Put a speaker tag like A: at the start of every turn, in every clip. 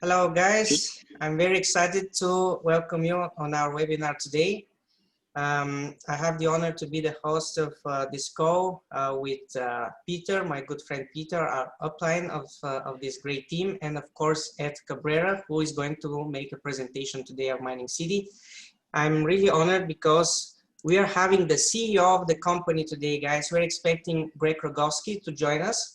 A: Hello guys, I'm very excited to welcome you on our webinar today. I have the honor to be the host of this call with Peter, my good friend Peter, our upline of this great team, and of course Ed Cabrera, who is going to make a presentation today of Mining City. I'm really honored because we are having the CEO of the company today, guys. We're expecting Greg Rogowski to join us.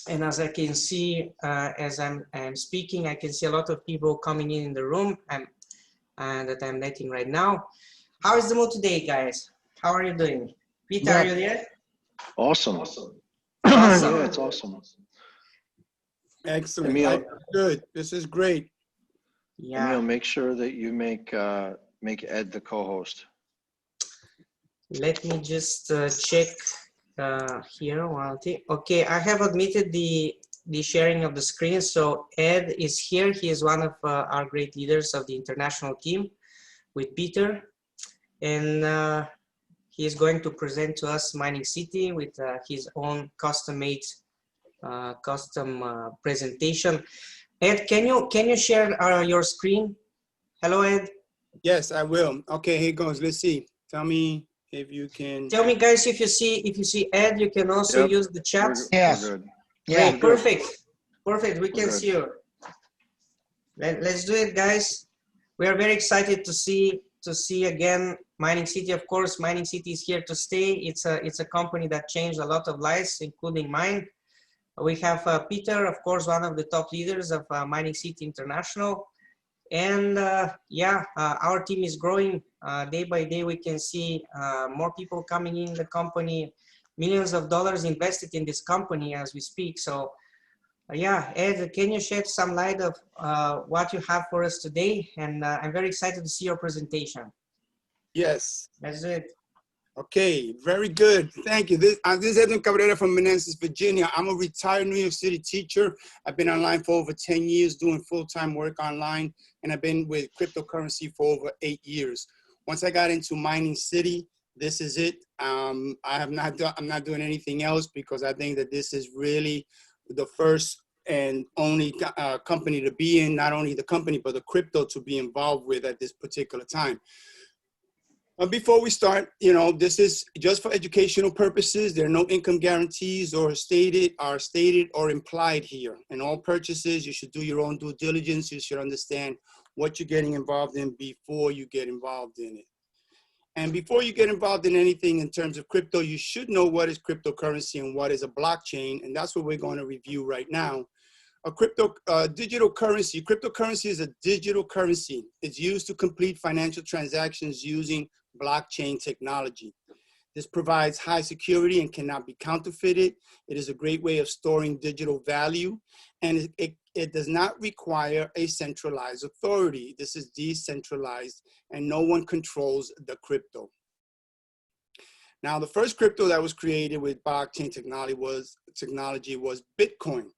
A: And as I can see, as I'm speaking, I can see a lot of people coming in the room that I'm letting right now. How is the mood today, guys? How are you doing? Peter, are you there?
B: Awesome.
A: Awesome.
B: Yeah, it's awesome.
C: Excellent.
B: Emil,
C: good. This is great.
A: Yeah.
B: Emil, make sure that you make Ed the co-host.
A: Let me just check here one thing. Okay, I have admitted the sharing of the screen. So Ed is here. He is one of our great leaders of the international team with Peter, and he is going to present to us Mining City with his own custom-made presentation. Ed, can you share your screen? Hello, Ed.
C: Yes, I will. Okay, here goes. Let's see. Tell me if you can.
A: Tell me, guys, if you see Ed, you can also use the chat.
B: Yes. We're good.
A: Yeah,
B: Great,
A: perfect. Perfect. We can
B: good.
A: see you. Let's do it, guys. We are very excited to see again Mining City. Of course, Mining City is here to stay. It's a company that changed a lot of lives, including mine. We have Peter, of course, one of the top leaders of Mining City International. And yeah, our team is growing day by day. We can see more people coming in the company, millions of dollars invested in this company as we speak. So yeah, Ed, can you shed some light of what you have for us today? And I'm very excited to see your presentation.
C: Yes.
A: Let's do it.
C: Okay, very good. Thank you. This is Edwin Cabrera from Manassas, Virginia. I'm a retired New York City teacher. I've been online for over 10 years doing full-time work online, and I've been with cryptocurrency for over 8 years. Once I got into Mining City, this is it. I'm not doing anything else because I think that this is really the first and only company to be in, not only the company, but the crypto to be involved with at this particular time. Before we start, this is just for educational purposes. There are no income guarantees or stated or implied here. In all purchases, you should do your own due diligence. You should understand what you're getting involved in before you get involved in it. And before you get involved in anything in terms of crypto, you should know what is cryptocurrency and what is a blockchain. And that's what we're going to review right now. Digital currency. Cryptocurrency is a digital currency. It's used to complete financial transactions using blockchain technology. This provides high security and cannot be counterfeited. It is a great way of storing digital value, and it does not require a centralized authority. This is decentralized, and no one controls the crypto. Now, the first crypto that was created with blockchain technology was Bitcoin.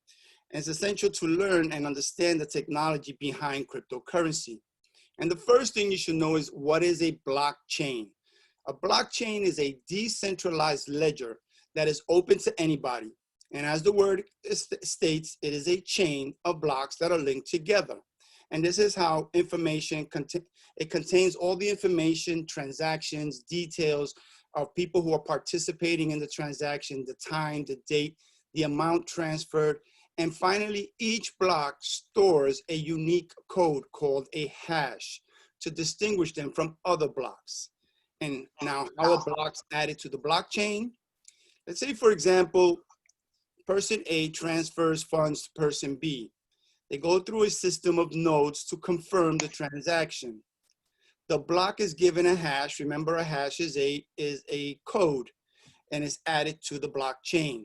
C: And it's essential to learn and understand the technology behind cryptocurrency. And the first thing you should know is, what is a blockchain? A blockchain is a decentralized ledger that is open to anybody. And as the word states, it is a chain of blocks that are linked together. And this is how information, it contains all the information, transactions, details of people who are participating in the transaction, the time, the date, the amount transferred. And finally, each block stores a unique code called a hash to distinguish them from other blocks. And now, how are blocks added to the blockchain? Let's say, for example, person A transfers funds to person B. They go through a system of nodes to confirm the transaction. The block is given a hash. Remember, a hash is a code, and is added to the blockchain.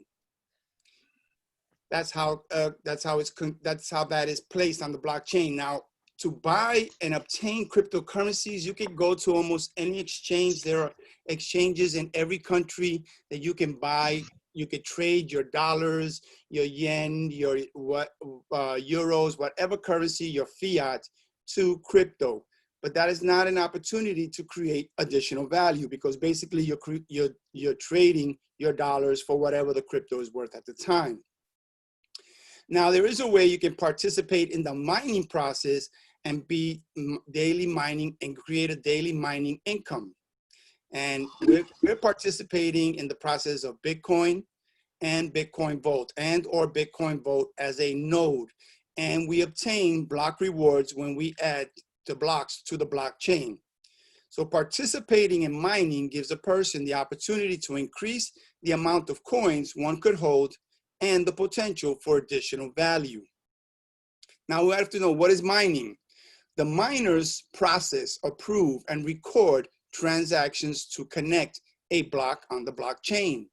C: That's how that is placed on the blockchain. Now, to buy and obtain cryptocurrencies, you can go to almost any exchange. There are exchanges in every country that you can buy. You could trade your dollars, your yen, your euros, whatever currency, your fiat, to crypto. But that is not an opportunity to create additional value, because basically you're trading your dollars for whatever the crypto is worth at the time. Now, there is a way you can participate in the mining process and be daily mining and create a daily mining income. And we're participating in the process of Bitcoin and Bitcoin Vault or Bitcoin Vault as a node. And we obtain block rewards when we add the blocks to the blockchain. So participating in mining gives a person the opportunity to increase the amount of coins one could hold and the potential for additional value. Now we have to know, what is mining? The miners process, approve, and record transactions to connect a block on the blockchain.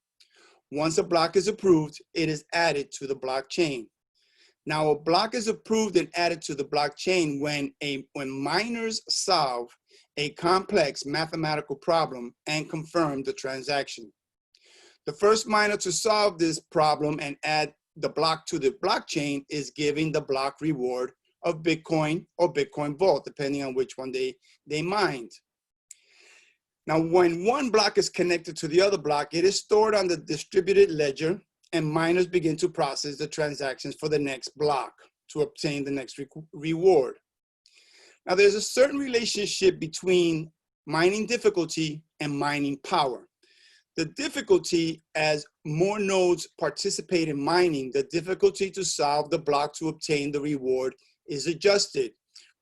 C: Once a block is approved, it is added to the blockchain. Now, a block is approved and added to the blockchain when miners solve a complex mathematical problem and confirm the transaction. The first miner to solve this problem and add the block to the blockchain is giving the block reward of Bitcoin or Bitcoin Vault, depending on which one they mined. Now, when one block is connected to the other block, it is stored on the distributed ledger, and miners begin to process the transactions for the next block to obtain the next reward. Now, there's a certain relationship between mining difficulty and mining power. The difficulty, as more nodes participate in mining, the difficulty to solve the block to obtain the reward is adjusted.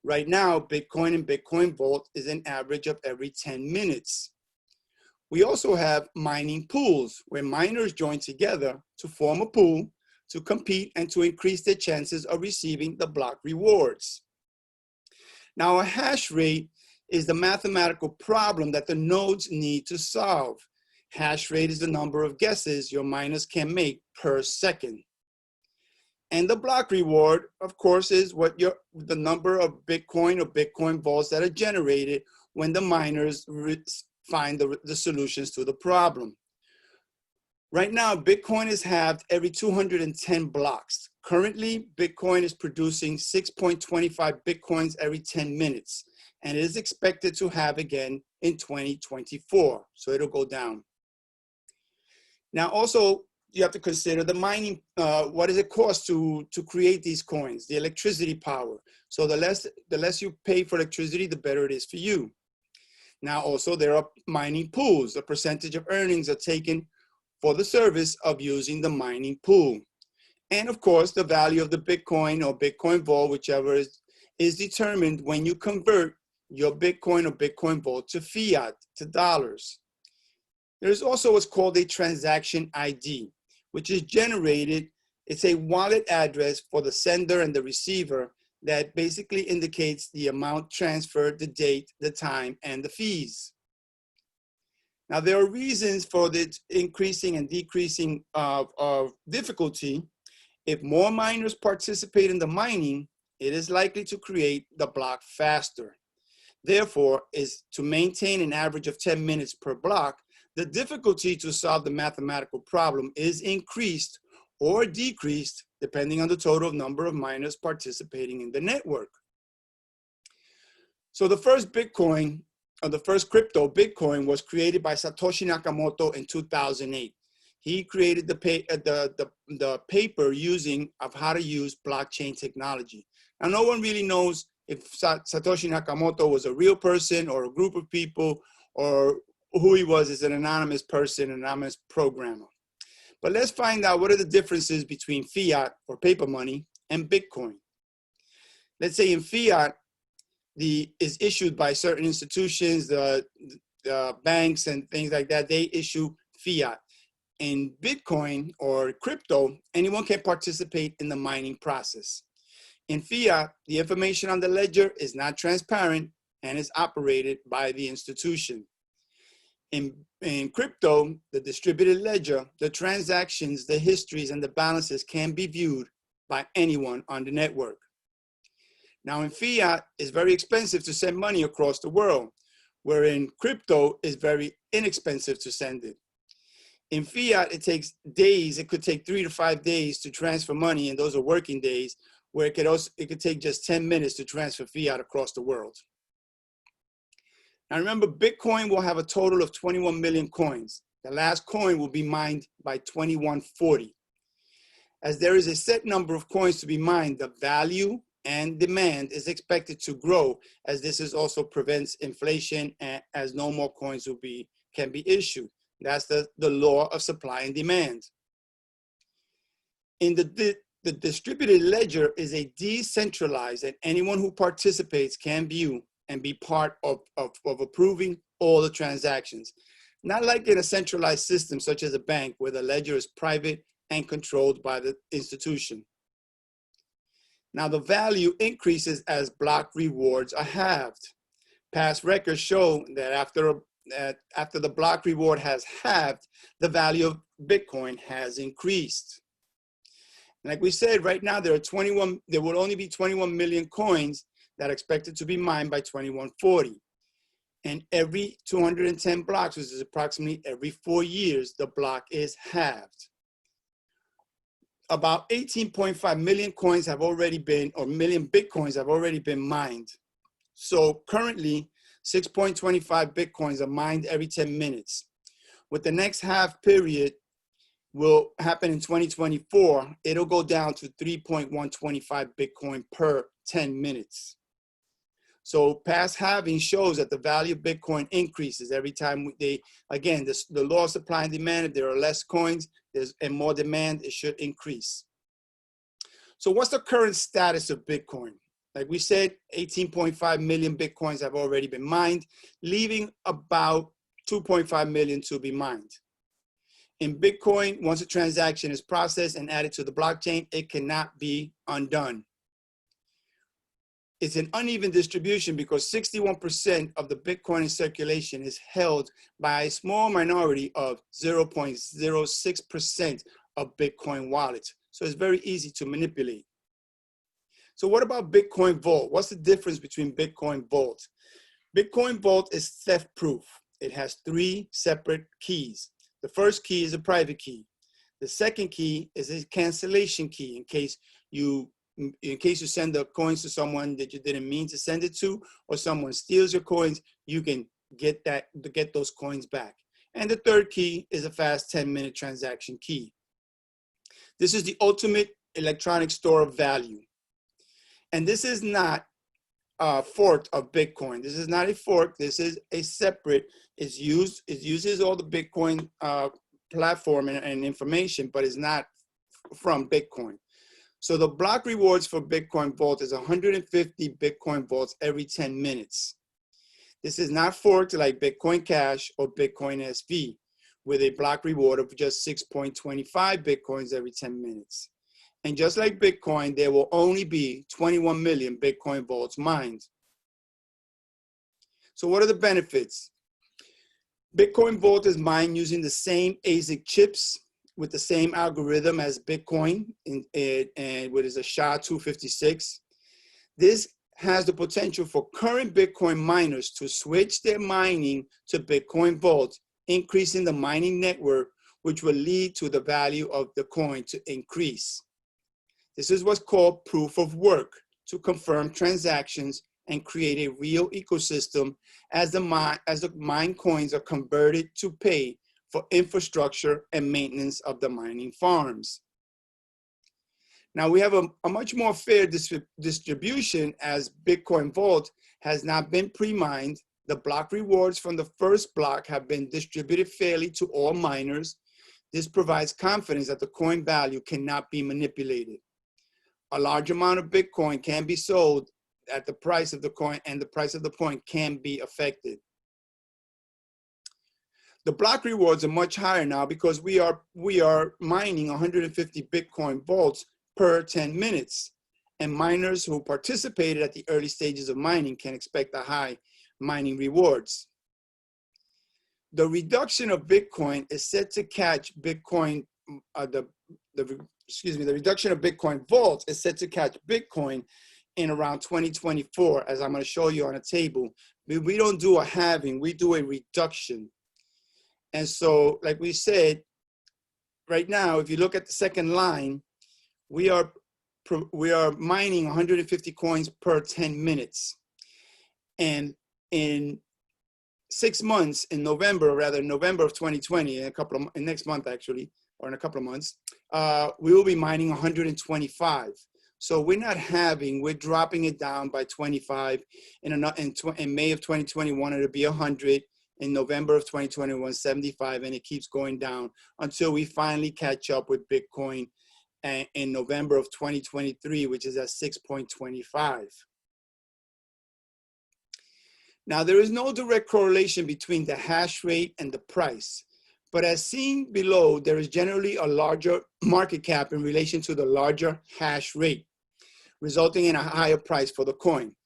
C: Right now, Bitcoin and Bitcoin Vault is an average of every 10 minutes. We also have mining pools where miners join together to form a pool to compete and to increase their chances of receiving the block rewards. Now, a hash rate is the mathematical problem that the nodes need to solve. Hash rate is the number of guesses your miners can make per second. And the block reward, of course, is the number of Bitcoin or Bitcoin vaults that are generated when the miners find the solutions to the problem. Right now, Bitcoin is halved every 210 blocks. Currently, Bitcoin is producing 6.25 Bitcoins every 10 minutes, and it is expected to halve again in 2024, so it'll go down. Now, also, you have to consider the mining, what does it cost to create these coins, the electricity power. So the less you pay for electricity, the better it is for you. Now, also, there are mining pools. A percentage of earnings are taken for the service of using the mining pool. And of course, the value of the Bitcoin or Bitcoin Vault, whichever is determined when you convert your Bitcoin or Bitcoin Vault to fiat, to dollars. There's also what's called a transaction ID, which is generated. It's a wallet address for the sender and the receiver that basically indicates the amount transferred, the date, the time, and the fees. Now, there are reasons for the increasing and decreasing of difficulty. If more miners participate in the mining, it is likely to create the block faster. Therefore, is to maintain an average of 10 minutes per block, the difficulty to solve the mathematical problem is increased or decreased depending on the total number of miners participating in the network. So the first Bitcoin, or the first crypto, Bitcoin, was created by Satoshi Nakamoto in 2008. He created the paper of how to use blockchain technology. Now, no one really knows if Satoshi Nakamoto was a real person or a group of people, or who he was as an anonymous person, an anonymous programmer. But let's find out what are the differences between fiat or paper money and Bitcoin. Let's say in fiat, is issued by certain institutions, the banks and things like that, they issue fiat. In Bitcoin or crypto, anyone can participate in the mining process. In fiat, the information on the ledger is not transparent and is operated by the institution. In crypto, the distributed ledger, the transactions, the histories, and the balances can be viewed by anyone on the network. Now, in fiat, it's very expensive to send money across the world, where in crypto, it's very inexpensive to send it. In fiat, it takes days. It could take 3 to 5 days to transfer money, and those are working days, where it could take just 10 minutes to transfer fiat across the world. Now remember, Bitcoin will have a total of 21 million coins. The last coin will be mined by 2140. As there is a set number of coins to be mined, the value and demand is expected to grow, as this is also prevents inflation, and as no more coins can be issued. That's the law of supply and demand. In the distributed ledger is a decentralized, and anyone who participates can view and be part of approving all the transactions. Not like in a centralized system such as a bank where the ledger is private and controlled by the institution. Now the value increases as block rewards are halved. Past records show that after the block reward has halved, the value of Bitcoin has increased. And like we said, right now there will only be 21 million coins that are expected to be mined by 2140. And every 210 blocks, which is approximately every 4 years, the block is halved. About 18.5 million coins have already been, or million Bitcoins have already been mined. So currently, 6.25 Bitcoins are mined every 10 minutes. With the next half period will happen in 2024, it'll go down to 3.125 Bitcoin per 10 minutes. So past halving shows that the value of Bitcoin increases every time the law of supply and demand. If there are less coins and more demand, it should increase. So what's the current status of Bitcoin? Like we said, 18.5 million Bitcoins have already been mined, leaving about 2.5 million to be mined. In Bitcoin, once a transaction is processed and added to the blockchain, it cannot be undone. It's an uneven distribution because 61% of the Bitcoin in circulation is held by a small minority of 0.06% of Bitcoin wallets. So it's very easy to manipulate. So what about Bitcoin Vault? What's the difference between Bitcoin Vault? Bitcoin Vault is theft-proof. It has 3 separate keys. The first key is a private key. The second key is a cancellation key in case you send the coins to someone that you didn't mean to send it to, or someone steals your coins, you can get those coins back. And the third key is a fast 10-minute transaction key. This is the ultimate electronic store of value. And this is not a fork of Bitcoin. This is not a fork. This is a separate. It uses all the Bitcoin platform and information, but it's not from Bitcoin. So the block rewards for Bitcoin Vault is 150 Bitcoin Vaults every 10 minutes. This is not forked like Bitcoin Cash or Bitcoin SV with a block reward of just 6.25 Bitcoins every 10 minutes. And just like Bitcoin, there will only be 21 million Bitcoin Vaults mined. So what are the benefits? Bitcoin Vault is mined using the same ASIC chips with the same algorithm as Bitcoin, which is a SHA-256. This has the potential for current Bitcoin miners to switch their mining to Bitcoin Vault, increasing the mining network, which will lead to the value of the coin to increase. This is what's called proof of work, to confirm transactions and create a real ecosystem as the mined coins are converted to pay for infrastructure and maintenance of the mining farms. Now we have a much more fair distribution, as Bitcoin Vault has not been pre-mined. The block rewards from the first block have been distributed fairly to all miners. This provides confidence that the coin value cannot be manipulated. A large amount of Bitcoin can be sold at the price of the coin, and the price of the coin can be affected. The block rewards are much higher now because we are mining 150 Bitcoin Vaults per 10 minutes. And miners who participated at the early stages of mining can expect a high mining rewards. The reduction of Bitcoin is set to catch Bitcoin, the reduction of Bitcoin Vault is set to catch Bitcoin in around 2024, as I'm going to show you on a table. We don't do a halving, we do a reduction. And so, like we said, right now, if you look at the second line, we are mining 150 coins per 10 minutes. And in 6 months, in November of 2020, next month actually, or in a couple of months, we will be mining 125. So we're dropping it down by 25. In May of 2021, it'll be 100. In November of 2021, 75, and it keeps going down until we finally catch up with Bitcoin in November of 2023, which is at 6.25. Now, there is no direct correlation between the hash rate and the price, but as seen below, there is generally a larger market cap in relation to the larger hash rate, resulting in a higher price for the coin.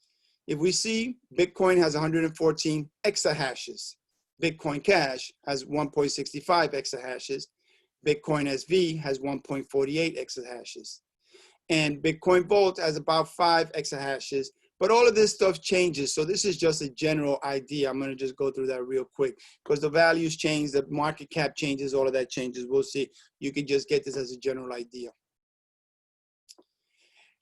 C: If we see Bitcoin has 114 exahashes, Bitcoin Cash has 1.65 exahashes, Bitcoin SV has 1.48 exahashes, and Bitcoin Vault has about 5 exahashes. But all of this stuff changes, so this is just a general idea. I'm going to just go through that real quick because the values change, the market cap changes, all of that changes. We'll see. You can just get this as a general idea.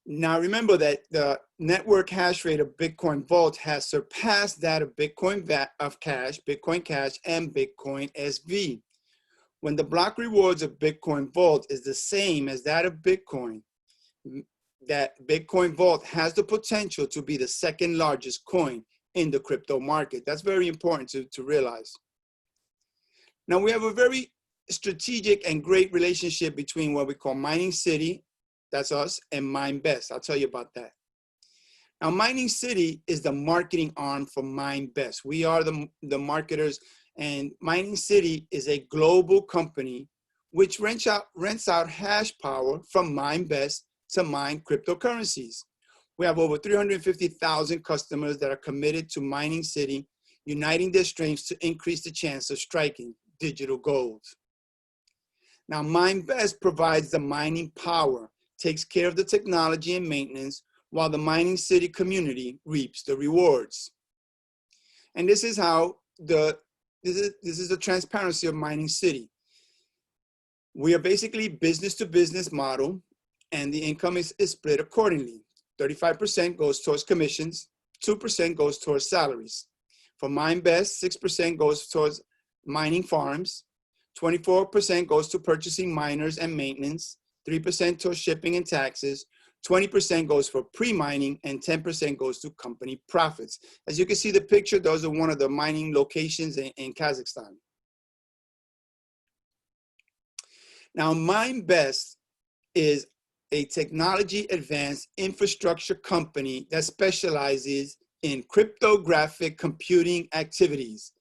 C: Now remember that the network hash rate of Bitcoin Vault has surpassed that of Bitcoin Cash, and Bitcoin SV. When the block rewards of Bitcoin Vault is the same as that of Bitcoin, that Bitcoin Vault has the potential to be the second largest coin in the crypto market. That's very important to realize. Now we have a very strategic and great relationship between what we call Mining City, that's us, and MineBest. I'll tell you about that. Now, Mining City is the marketing arm for MineBest. We are the marketers, and Mining City is a global company which rents out hash power from MineBest to mine cryptocurrencies. We have over 350,000 customers that are committed to Mining City, uniting their strengths to increase the chance of striking digital gold. Now, MineBest provides the mining power, takes care of the technology and maintenance, while the Mining City community reaps the rewards. And this is how this is the transparency of Mining City. We are basically business to business model, and the income is split accordingly. 35% goes towards commissions, 2% goes towards salaries. For MineBest, 6% goes towards mining farms, 24% goes to purchasing miners and maintenance, 3% towards shipping and taxes, 20% goes for pre-mining, and 10% goes to company profits. As you can see the picture, those are one of the mining locations in Kazakhstan. Now, MineBest is a technology advanced infrastructure company that specializes in cryptographic computing activities.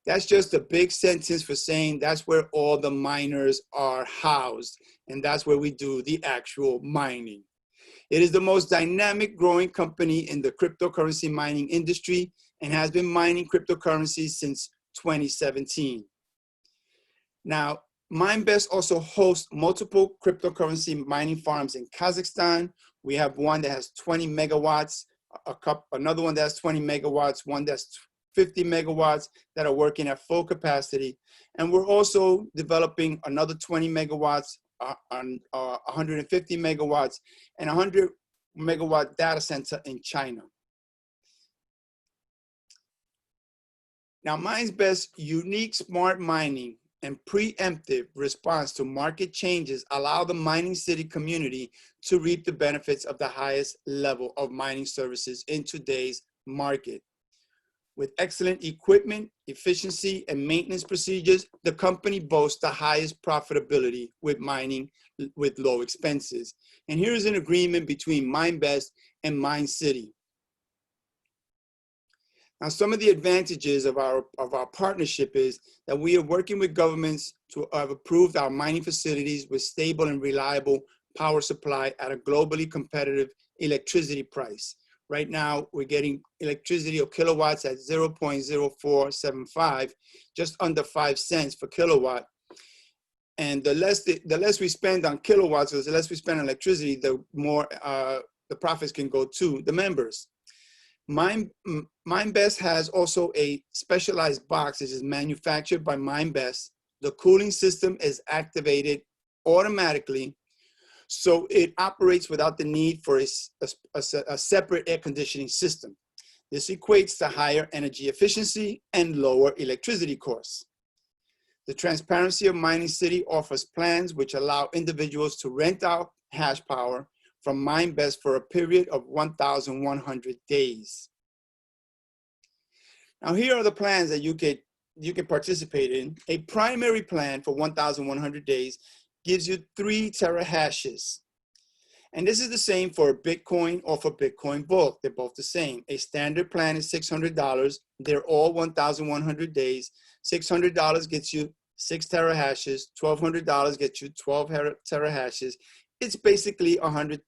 C: That's just a big sentence for saying that's where all the miners are housed, and that's where we do the actual mining. It is the most dynamic growing company in the cryptocurrency mining industry and has been mining cryptocurrencies since 2017. Now, MineBest also hosts multiple cryptocurrency mining farms in Kazakhstan. We have one that has 20 megawatts, another one that has 20 megawatts, one that's 50 megawatts that are working at full capacity. And we're also developing another 20 megawatts, 150 megawatts, and 100 megawatt data center in China. Now, MineBest's unique smart mining and preemptive response to market changes allow the Mining City community to reap the benefits of the highest level of mining services in today's market. With excellent equipment, efficiency, and maintenance procedures, the company boasts the highest profitability with mining with low expenses. And here's an agreement between MineBest and Mining City. Now, some of the advantages of our partnership is that we are working with governments to have approved our mining facilities with stable and reliable power supply at a globally competitive electricity price. Right now, we're getting electricity or kilowatts at 0.0475, just under 5 cents per kilowatt. And the less we spend on kilowatts, or the less we spend on electricity, the more the profits can go to the members. MineBest has also a specialized box that is manufactured by MineBest. The cooling system is activated automatically, so it operates without the need for a separate air conditioning system. This equates to higher energy efficiency and lower electricity costs. The Transparency of Mining City offers plans which allow individuals to rent out hash power from MineBest for a period of 1,100 days. Now, here are the plans that you can participate in. A primary plan for 1,100 days gives you 3 terahashes. And this is the same for Bitcoin or for Bitcoin Bulk. They're both the same. A standard plan is $600. They're all 1,100 days. $600 gets you 6 terahashes. $1,200 gets you 12 terahashes. It's basically $100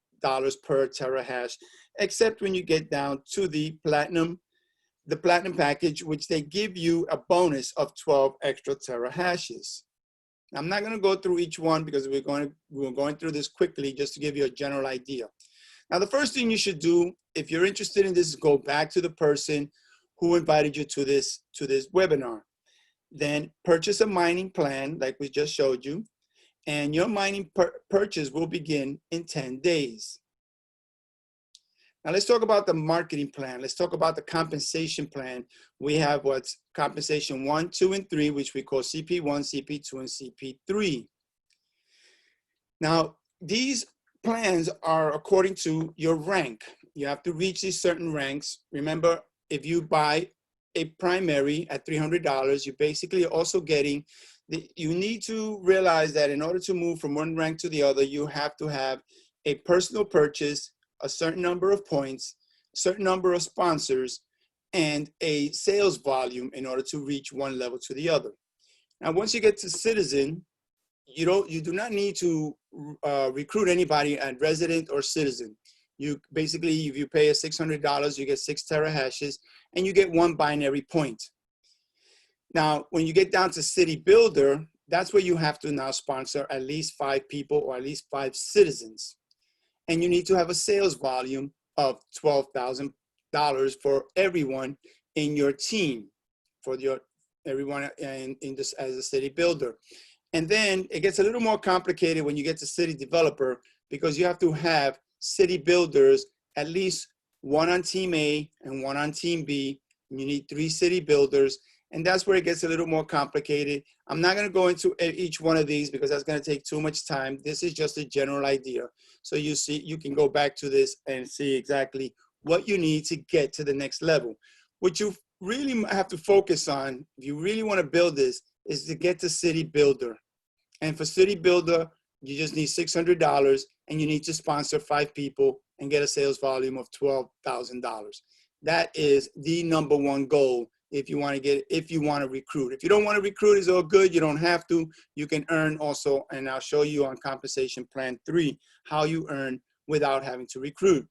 C: per terahash, except when you get down to the platinum package, which they give you a bonus of 12 extra terahashes. I'm not going to go through each one because we're going through this quickly just to give you a general idea. Now, the first thing you should do if you're interested in this is go back to the person who invited you to this webinar. Then purchase a mining plan like we just showed you, and your mining purchase will begin in 10 days. Now let's talk about the marketing plan. Let's talk about the compensation plan. We have what's compensation 1, 2, and 3, which we call CP1, CP2, and CP3. Now, these plans are according to your rank. You have to reach these certain ranks. Remember, if you buy a primary at $300, you're basically also getting, you need to realize that in order to move from one rank to the other, you have to have a personal purchase, a certain number of points, a certain number of sponsors, and a sales volume in order to reach one level to the other. Now, once you get to citizen, you do not need to recruit anybody at resident or citizen. You basically, if you pay $600, you get 6 terahashes, and you get 1 binary point. Now, when you get down to city builder, that's where you have to now sponsor at least 5 people or at least 5 citizens. And you need to have a sales volume of $12,000 for everyone in your team, for everyone in this as a city builder. And then it gets a little more complicated when you get to city developer, because you have to have city builders, at least 1 on team A and 1 on team B. And you need 3 city builders. And that's where it gets a little more complicated. I'm not going to go into each one of these because that's going to take too much time. This is just a general idea. So you see, you can go back to this and see exactly what you need to get to the next level. What you really have to focus on, if you really want to build this, is to get to city builder. And for city builder, you just need $600, and you need to sponsor 5 people and get a sales volume of $12,000. That is the #1 goal. If you want to recruit. If you don't want to recruit, it's all good. You don't have to. You can earn also, and I'll show you on compensation plan 3 how you earn without having to recruit.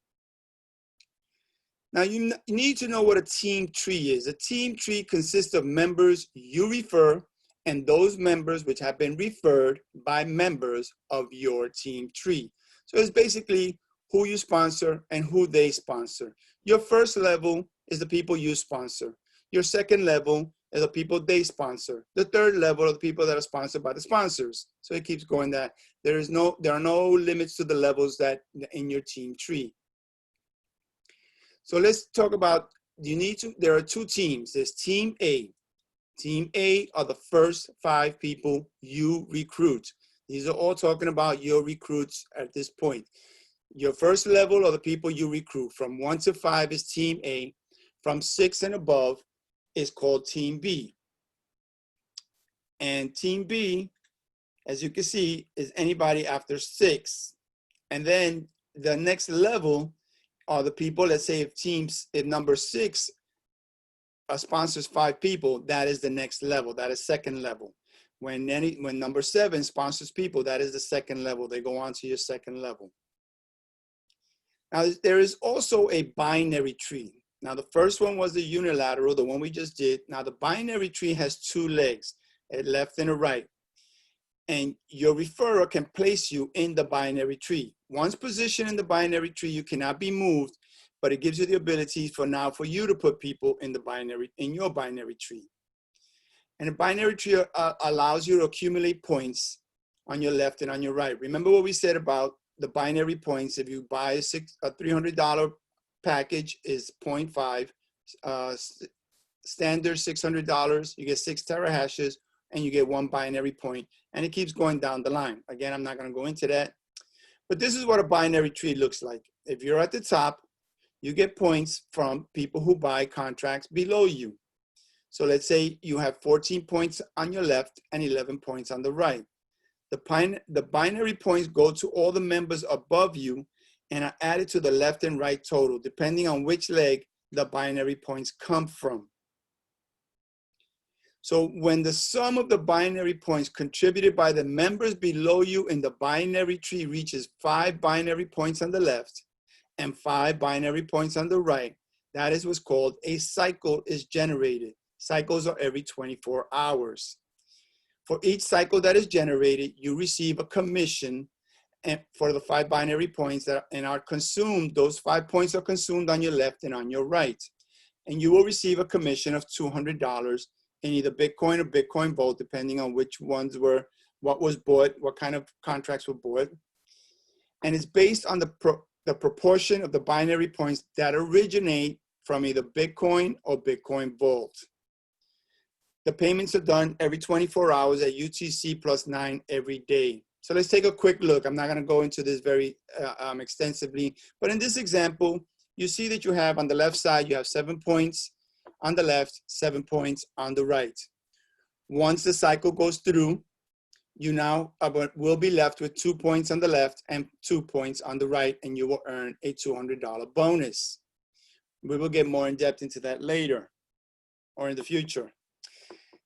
C: Now, you need to know what a team tree is. A team tree consists of members you refer and those members which have been referred by members of your team tree. So it's basically who you sponsor and who they sponsor. Your first level is the people you sponsor. Your second level is the people they sponsor. The third level are the people that are sponsored by the sponsors. So it keeps going that there are no limits to the levels that in your team tree. So let's talk about, there are 2 teams. There's team A. Team A are the first 5 people you recruit. These are all talking about your recruits at this point. Your first level are the people you recruit. From 1 to 5 is team A. From 6 and above is called team B. And team B, as you can see, is anybody after 6. And then the next level are the people, let's say if number 6 sponsors 5 people, that is the next level, that is second level. When number 7 sponsors people, that is the second level. They go on to your second level. Now, there is also a binary tree. Now, the first one was the unilateral, the one we just did. Now, the binary tree has 2 legs, a left and a right. And your referrer can place you in the binary tree. Once positioned in the binary tree, you cannot be moved, but it gives you the ability for you to put people in your binary tree. And the binary tree allows you to accumulate points on your left and on your right. Remember what we said about the binary points. If you buy a $300 package is 0.5, standard $600, you get 6 terahashes, and you get 1 binary point, and it keeps going down the line. Again, I'm not going to go into that, but this is what a binary tree looks like. If you're at the top, you get points from people who buy contracts below you. So let's say you have 14 points on your left and 11 points on the right. The binary points go to all the members above you and are added to the left and right total, depending on which leg the binary points come from. So when the sum of the binary points contributed by the members below you in the binary tree reaches 5 binary points on the left and 5 binary points on the right, that is what's called a cycle is generated. Cycles are every 24 hours. For each cycle that is generated, you receive a commission and for the 5 binary points that are consumed. Those 5 points are consumed on your left and on your right. And you will receive a commission of $200 in either Bitcoin or Bitcoin Vault, depending on which ones were, what was bought, what kind of contracts were bought. And it's based on the proportion of the binary points that originate from either Bitcoin or Bitcoin Vault. The payments are done every 24 hours at UTC plus 9 every day. So let's take a quick look. I'm not going to go into this very extensively, but in this example, you see that you have on the left side, you have 7 points on the left, 7 points on the right. Once the cycle goes through, you now will be left with 2 points on the left and 2 points on the right, and you will earn a $200 bonus. We will get more in depth into that later or in the future.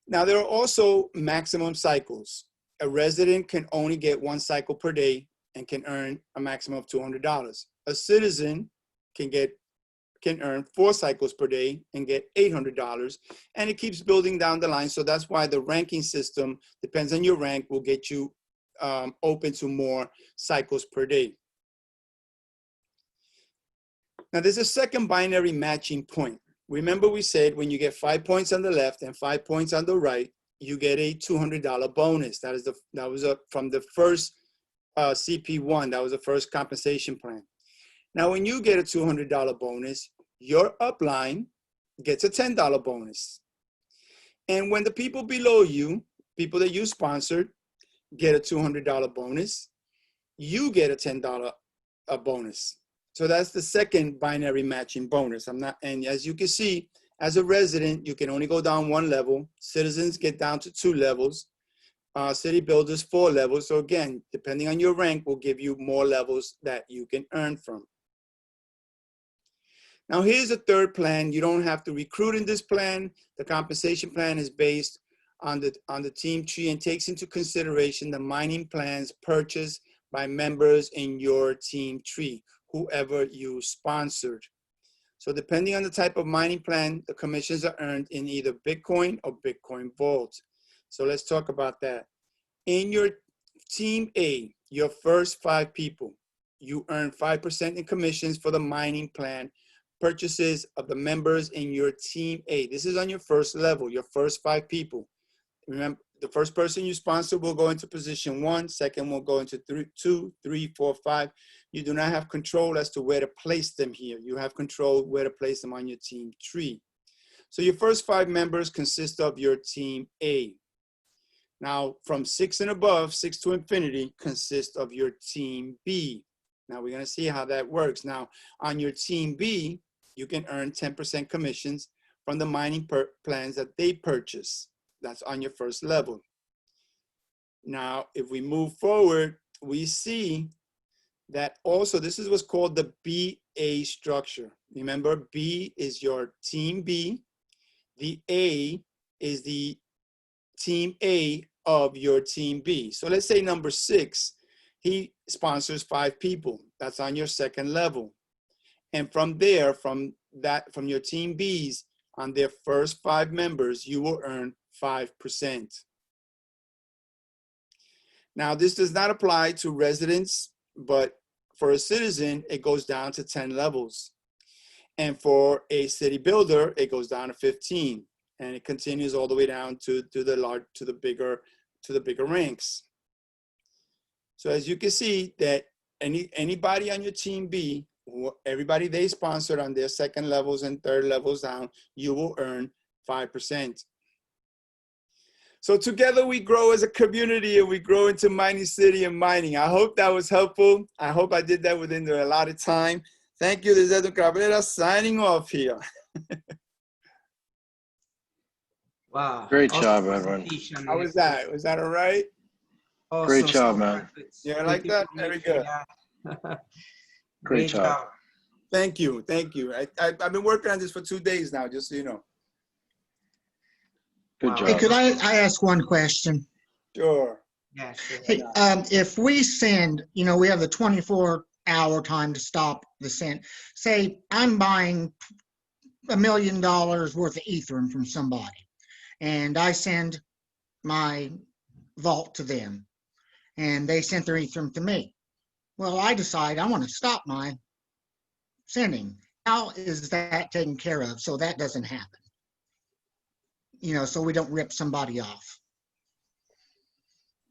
C: Now, there are also maximum cycles. A resident can only get 1 cycle per day and can earn a maximum of $200. A citizen can earn 4 cycles per day and get $800, and it keeps building down the line. So that's why the ranking system, depends on your rank, will get you open to more cycles per day. Now, there's a second binary matching point. Remember, we said when you get 5 points on the left and 5 points on the right, you get a $200 bonus. That was from the first CP1. That was the first compensation plan. Now, when you get a $200 bonus, your upline gets a $10 bonus. And when the people below you, people that you sponsored, get a $200 bonus, you get a $10 bonus. So that's the second binary matching bonus. And as you can see, as a resident, you can only go down 1 level. Citizens get down to 2 levels. City builders, 4 levels. So again, depending on your rank, will give you more levels that you can earn from. Now here's a third plan. You don't have to recruit in this plan. The compensation plan is based on the team tree and takes into consideration the mining plans purchased by members in your team tree, whoever you sponsored. So depending on the type of mining plan, the commissions are earned in either Bitcoin or Bitcoin Vault. So let's talk about that. In your team A, your first 5 people, you earn 5% in commissions for the mining plan purchases of the members in your team A. This is on your first level, your first 5 people. Remember, the first person you sponsor will go into position 1, second will go into 2, 3, 4, 5. You do not have control as to where to place them here. You have control where to place them on your team tree. So your first 5 members consist of your team A. Now from 6 and above, 6 to infinity, consists of your team B. Now we're gonna see how that works. Now on your team B, you can earn 10% commissions from the mining plans that they purchase. That's on your first level. Now, if we move forward, we see that also this is what's called the BA structure. Remember, B is your team B. The A is the team A of your team B. So let's say number 6, he sponsors 5 people. That's on your second level. And from there, from your team B's, on their first 5 members, you will earn 5%. Now, this does not apply to residents, but for a citizen, it goes down to 10 levels. And for a city builder, it goes down to 15. And it continues all the way down to the bigger ranks. So as you can see that anybody on your team B, everybody they sponsored on their second levels and third levels down, you will earn 5%. So together we grow as a community and we grow into Mining City and mining. I hope that was helpful. I hope I did that within the allotted time. Thank you. This is Edwin Cabrera signing off here.
A: Wow.
B: Great
A: Awesome
B: job, Edwin.
A: presentation.
C: How was that? Was that all right?
A: Awesome.
B: Great job,
A: So
B: man.
A: perfect.
C: Yeah, I like that. Very good.
A: Yeah.
B: Great job.
C: Thank you. Thank you. I've been working on this for 2 days now, just so you know.
B: Good
A: Wow.
B: job.
D: Hey, could I ask one question?
C: Sure.
A: Yeah, sure.
D: Hey, if we send, you know, we have the 24-hour time to stop the send. Say I'm buying $1 million worth of Ethereum from somebody, and I send my vault to them, and they sent their Ethereum to me. Well, I decide I want to stop my sending. How is that taken care of so that doesn't happen? You know, so we don't rip somebody off.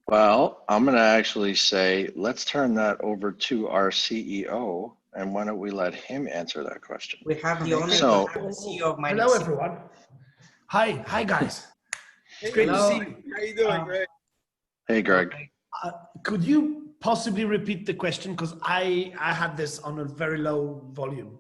B: Well, I'm going to actually say, let's turn that over to our CEO. And why don't we let him answer that question?
A: We have the honor
B: So-
A: to have the CEO of Mining
E: Hello,
A: City.
E: everyone. Hi, guys. It's great
A: Hello.
E: to see you.
C: How you doing, Greg?
B: Hey, Greg.
E: Could you possibly repeat the question? Because I had this on a very low volume.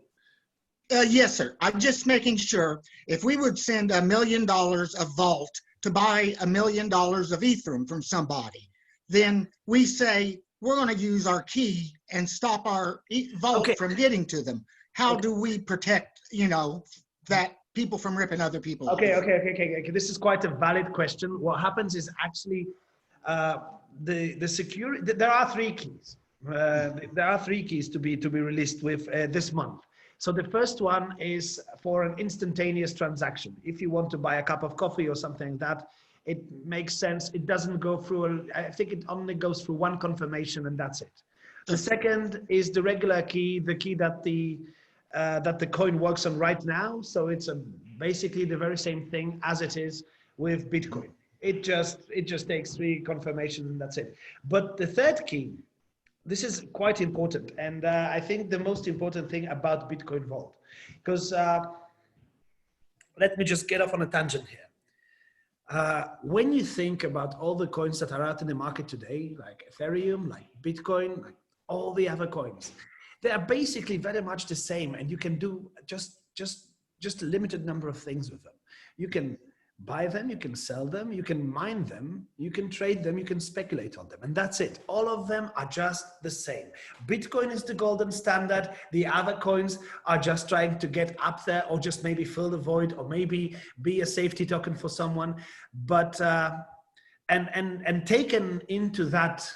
D: Yes, sir. I'm just making sure if we would send $1 million of vault to buy $1 million of Ethereum from somebody, then we say we're going to use our key and stop our vault
E: Okay.
D: from getting to them. How
E: Okay.
D: do we protect, you know, that people from ripping other people off?
E: Okay. This is quite a valid question. What happens is actually the security. There are 3 keys. There are 3 keys to be released with this month. So the first one is for an instantaneous transaction. If you want to buy a cup of coffee or something like that, it makes sense. It doesn't go through, I think it only goes through 1 confirmation and that's it. The second is the regular key, the key that the coin works on right now. So it's basically the very same thing as it is with Bitcoin. It just takes 3 confirmations and that's it. But the third key, this is quite important, and I think the most important thing about Bitcoin Vault, because let me just get off on a tangent here. When you think about all the coins that are out in the market today, like Ethereum, like Bitcoin, like all the other coins, they are basically very much the same, and you can do just a limited number of things with them. You can buy them, you can sell them, you can mine them, you can trade them, you can speculate on them, and that's it. All of them are just the same. Bitcoin is the golden standard. The other coins are just trying to get up there, or just maybe fill the void, or maybe be a safety token for someone. But and taken into that,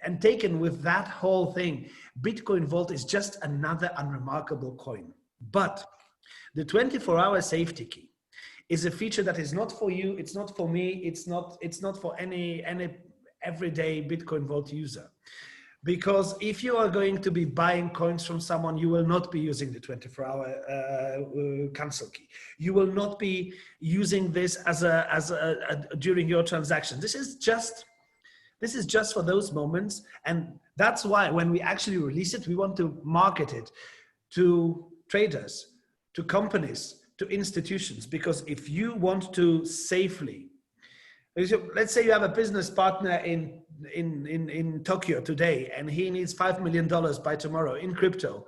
E: and taken with that whole thing, Bitcoin Vault is just another unremarkable coin. But the 24-hour safety key is a feature that is not for you, it's not for me, it's not for any everyday Bitcoin Vault user. Because if you are going to be buying coins from someone, you will not be using the 24-hour cancel key. You will not be using this as during your transaction. This is just for those moments, and that's why when we actually release it, we want to market it to traders, to companies, to institutions, because if you want to safely, let's say you have a business partner in Tokyo today, and he needs $5 million by tomorrow in crypto,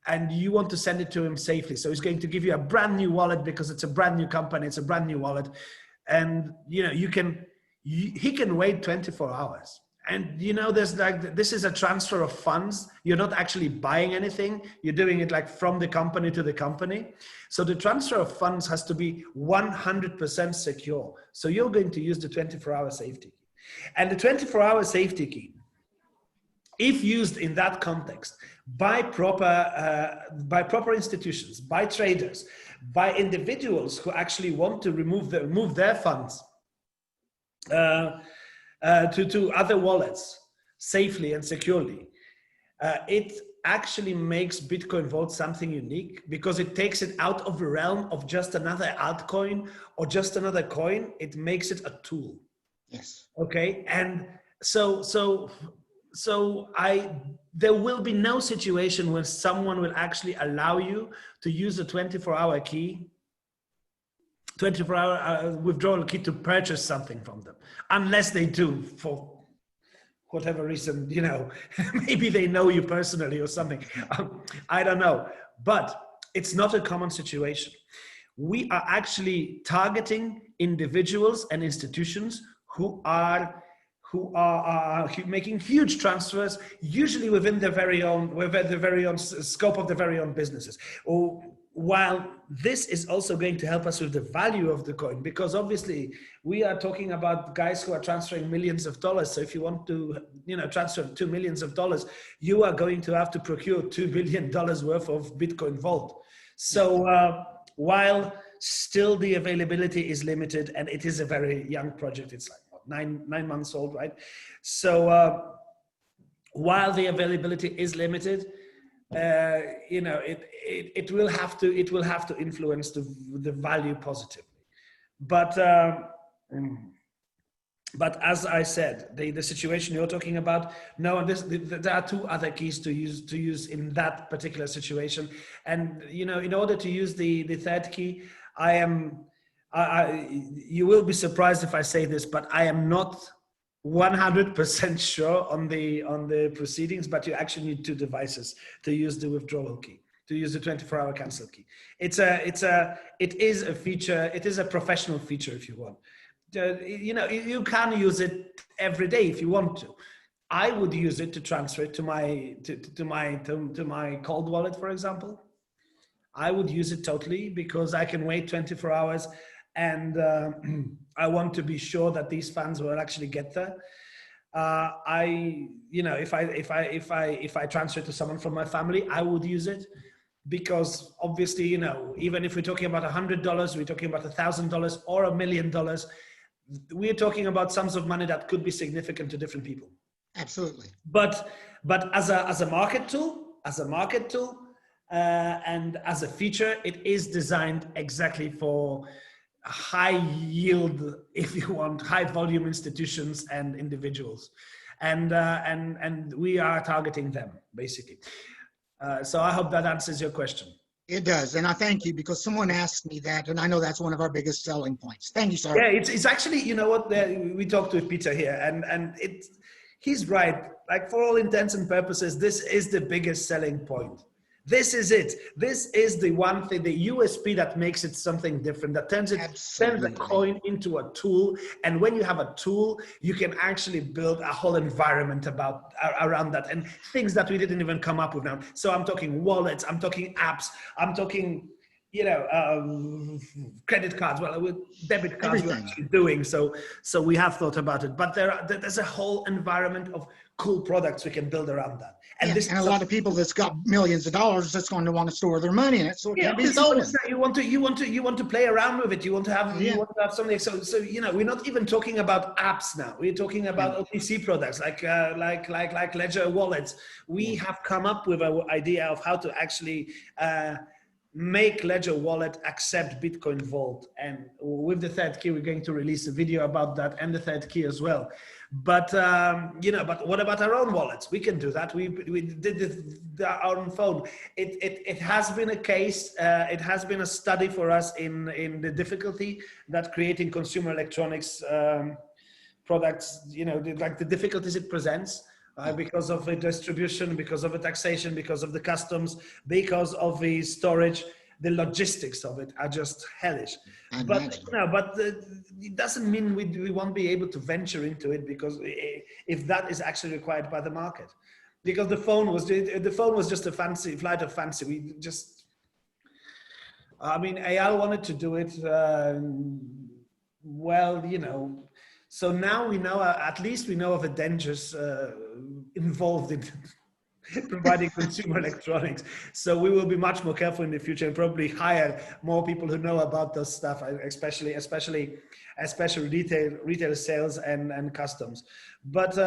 E: and you want to send it to him safely. So he's going to give you a brand new wallet because it's a brand new company, it's a brand new wallet, and you know he can wait 24 hours. And you know, there's like, this is a transfer of funds. You're not actually buying anything. You're doing it like from the company to the company. So the transfer of funds has to be 100% secure. So you're going to use the 24-hour safety key. And the 24-hour safety key, if used in that context by proper institutions, by traders, by individuals who actually want to move their funds to other wallets safely and securely, it actually makes Bitcoin Vault something unique, because it takes it out of the realm of just another altcoin or just another coin. It makes it a tool.
D: Yes.
E: Okay. And so there will be no situation where someone will actually allow you to use a 24-hour key 24-hour withdrawal key to purchase something from them, unless they do for whatever reason, you know, maybe they know you personally or something. I don't know, but it's not a common situation. We are actually targeting individuals and institutions who are making huge transfers, usually within the very own scope of their very own businesses. Or while this is also going to help us with the value of the coin, because obviously we are talking about guys who are transferring millions of dollars. So if you want to, you know, transfer $2 million, you are going to have to procure $2 billion worth of Bitcoin Vault. So while still the availability is limited, and it is a very young project, it's like what, nine months old, right? So while the availability is limited, you know, it will have to influence the value positively. But as I said, the situation you're talking about, no, there are two other keys to use in that particular situation. And you know, in order to use the third key, you will be surprised if I say this, but I am not 100% sure on the proceedings, but you actually need two devices to use the withdrawal key, to use the 24-hour cancel key. It is a feature. It is a professional feature, if you want. You know, you can use it every day if you want to. I would use it to transfer it to my cold wallet, for example. I would use it totally because I can wait 24 hours. And I want to be sure that these funds will actually get there. You know, if I transfer to someone from my family, I would use it because obviously, you know, even if we're talking about $100, we're talking about $1,000 or $1 million, we're talking about sums of money that could be significant to different people.
D: Absolutely.
E: But as a market tool, and as a feature, it is designed exactly for high yield, if you want, high volume institutions and individuals, and we are targeting them basically. So I hope that answers your question.
D: It does, and I thank you because someone asked me that, and I know that's one of our biggest selling points. Thank you, sir.
E: Yeah, it's actually, you know what, we talked with Peter here, and he's right. Like for all intents and purposes, this is the biggest selling point. This is it. This is the one thing, the USP that makes it something different, that turns the coin into a tool. And when you have a tool, you can actually build a whole environment around that, and things that we didn't even come up with now. So I'm talking wallets, I'm talking apps, I'm talking, you know, credit cards, well, with debit cards we're actually doing. So we have thought about it, but there's a whole environment of cool products we can build around that. And,
D: and a lot of people that's got millions of dollars that's going to want to store their money in it, so it can't be stolen.
E: You want to play around with it. You want to have something. So you know, we're not even talking about apps now. We're talking about OTC products like Ledger wallets. We have come up with an idea of how to actually make Ledger Wallet accept Bitcoin Vault. And with the third key, we're going to release a video about that and the third key as well. But, you know, but what about our own wallets? We can do that. We did our own phone. It has been a case, it has been a study for us in the difficulty that creating consumer electronics products, you know, like the difficulties it presents. Because of the distribution, because of the taxation, because of the customs, because of the storage, the logistics of it are just hellish. But it doesn't mean we won't be able to venture into it, because if that is actually required by the market, because the phone was just a fancy flight of fancy. We just, I mean, Eyal wanted to do it. Well, you know. So now we know, at least we know of a dangers involved in providing consumer electronics. So we will be much more careful in the future and probably hire more people who know about this stuff, especially retail sales and customs. But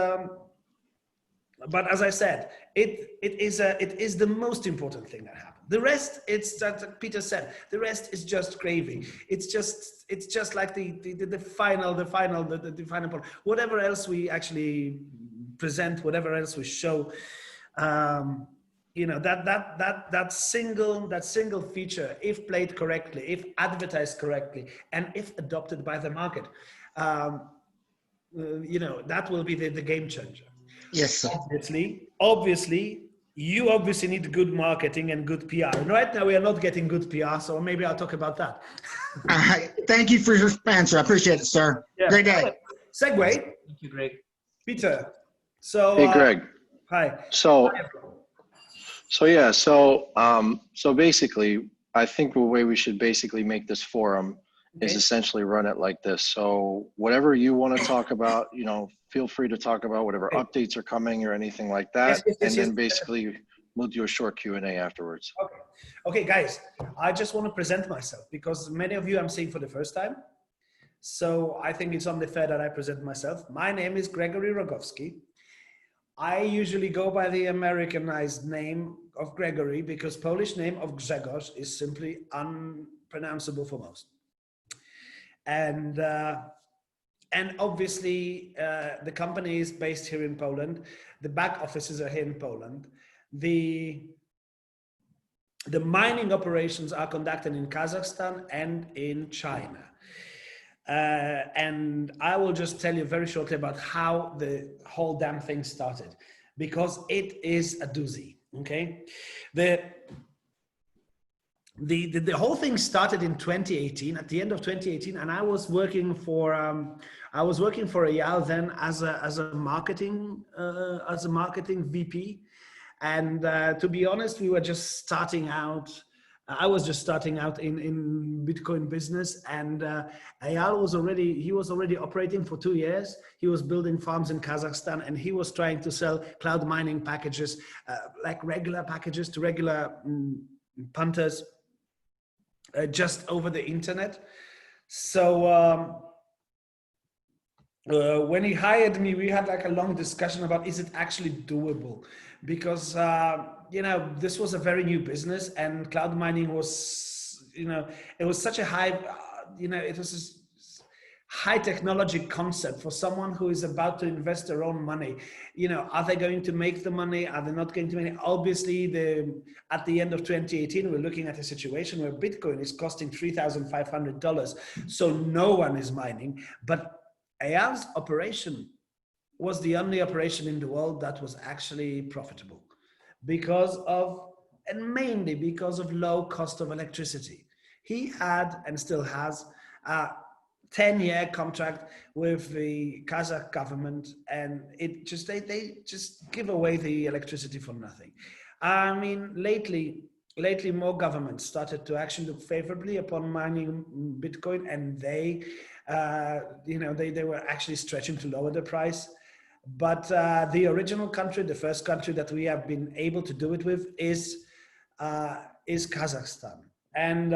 E: as I said, it is the most important thing that happened. The rest, it's that Peter said, the rest is just gravy. It's just like the final part. Whatever else we actually present, whatever else we show, you know, that single feature, if played correctly, if advertised correctly, and if adopted by the market, you know, that will be the game changer.
D: Yes, sir.
E: Obviously, you obviously need good marketing and good PR. And right now we are not getting good PR, so maybe I'll talk about that.
D: All right. Thank you for your answer. I appreciate it, sir.
E: Yeah.
D: Great day.
E: Segue,
A: Thank you, Greg.
E: Peter. So,
B: Hey, Greg.
E: hi.
B: So yeah, so basically, I think the way we should basically make this forum is
E: Okay.
B: essentially run it like this. So whatever you want to talk about, you know, feel free to talk about whatever
E: Okay.
B: updates are coming or anything like that.
E: Yes,
B: And then
E: yes.
B: basically we'll do a short Q&A afterwards.
E: Okay, guys, I just want to present myself because many of you I'm seeing for the first time. So I think it's only fair that I present myself. My name is Gregory Rogowski. I usually go by the Americanized name of Gregory because Polish name of Grzegorz is simply unpronounceable for most. And obviously the company is based here in Poland. The back offices are here in Poland. The mining operations are conducted in Kazakhstan and in China. And I will just tell you very shortly about how the whole damn thing started, because it is a doozy, okay? The whole thing started in 2018, at the end of 2018, and I was working for Eyal then as a marketing VP, and to be honest, we were just starting out. I was just starting out in Bitcoin business, and Eyal was already operating for 2 years. He was building farms in Kazakhstan, and he was trying to sell cloud mining packages, like regular packages to regular punters, just over the internet. So when he hired me, we had like a long discussion about, is it actually doable? Because you know, this was a very new business, and cloud mining was, you know, it was such a high, you know, it was this high technology concept for someone who is about to invest their own money. You know, are they going to make the money? Are they not going to make it? Obviously, at the end of 2018, we're looking at a situation where Bitcoin is costing $3,500. So no one is mining, but Eyal's operation was the only operation in the world that was actually profitable because of, and mainly because of low cost of electricity. He had, and still has, a 10-year contract with the Kazakh government, and it just, they just give away the electricity for nothing. I mean, lately more governments started to actually look favorably upon mining Bitcoin, and they, you know, they were actually stretching to lower the price. But the original country, the first country that we have been able to do it with is Kazakhstan. And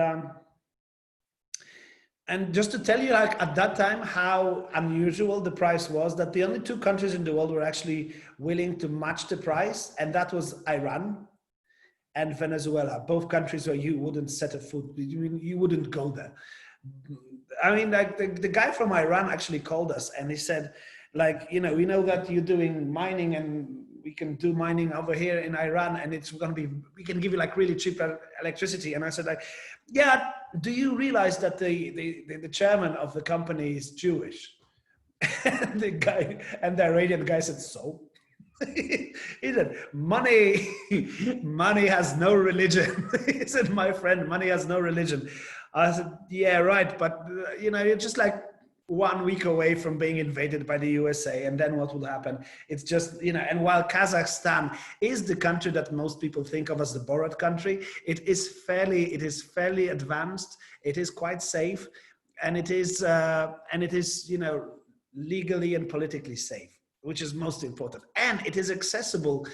E: just to tell you, like at that time, how unusual the price was, that the only two countries in the world were actually willing to match the price, and that was Iran and Venezuela. Both countries where you wouldn't set a foot, you wouldn't go there. I mean, like the guy from Iran actually called us and he said, like, you know, we know that you're doing mining and we can do mining over here in Iran, and it's going to be, we can give you like really cheap electricity. And I said, like, yeah, do you realize that the chairman of the company is Jewish? And the Iranian guy said, so? He said, money has no religion. He said, my friend, money has no religion. I said, yeah, right. But, you know, you're just like 1 week away from being invaded by the USA. And then what will happen? It's just, you know, and while Kazakhstan is the country that most people think of as the borrowed country, it is fairly advanced. It is quite safe. And it is, you know, legally and politically safe, which is most important. And it is accessible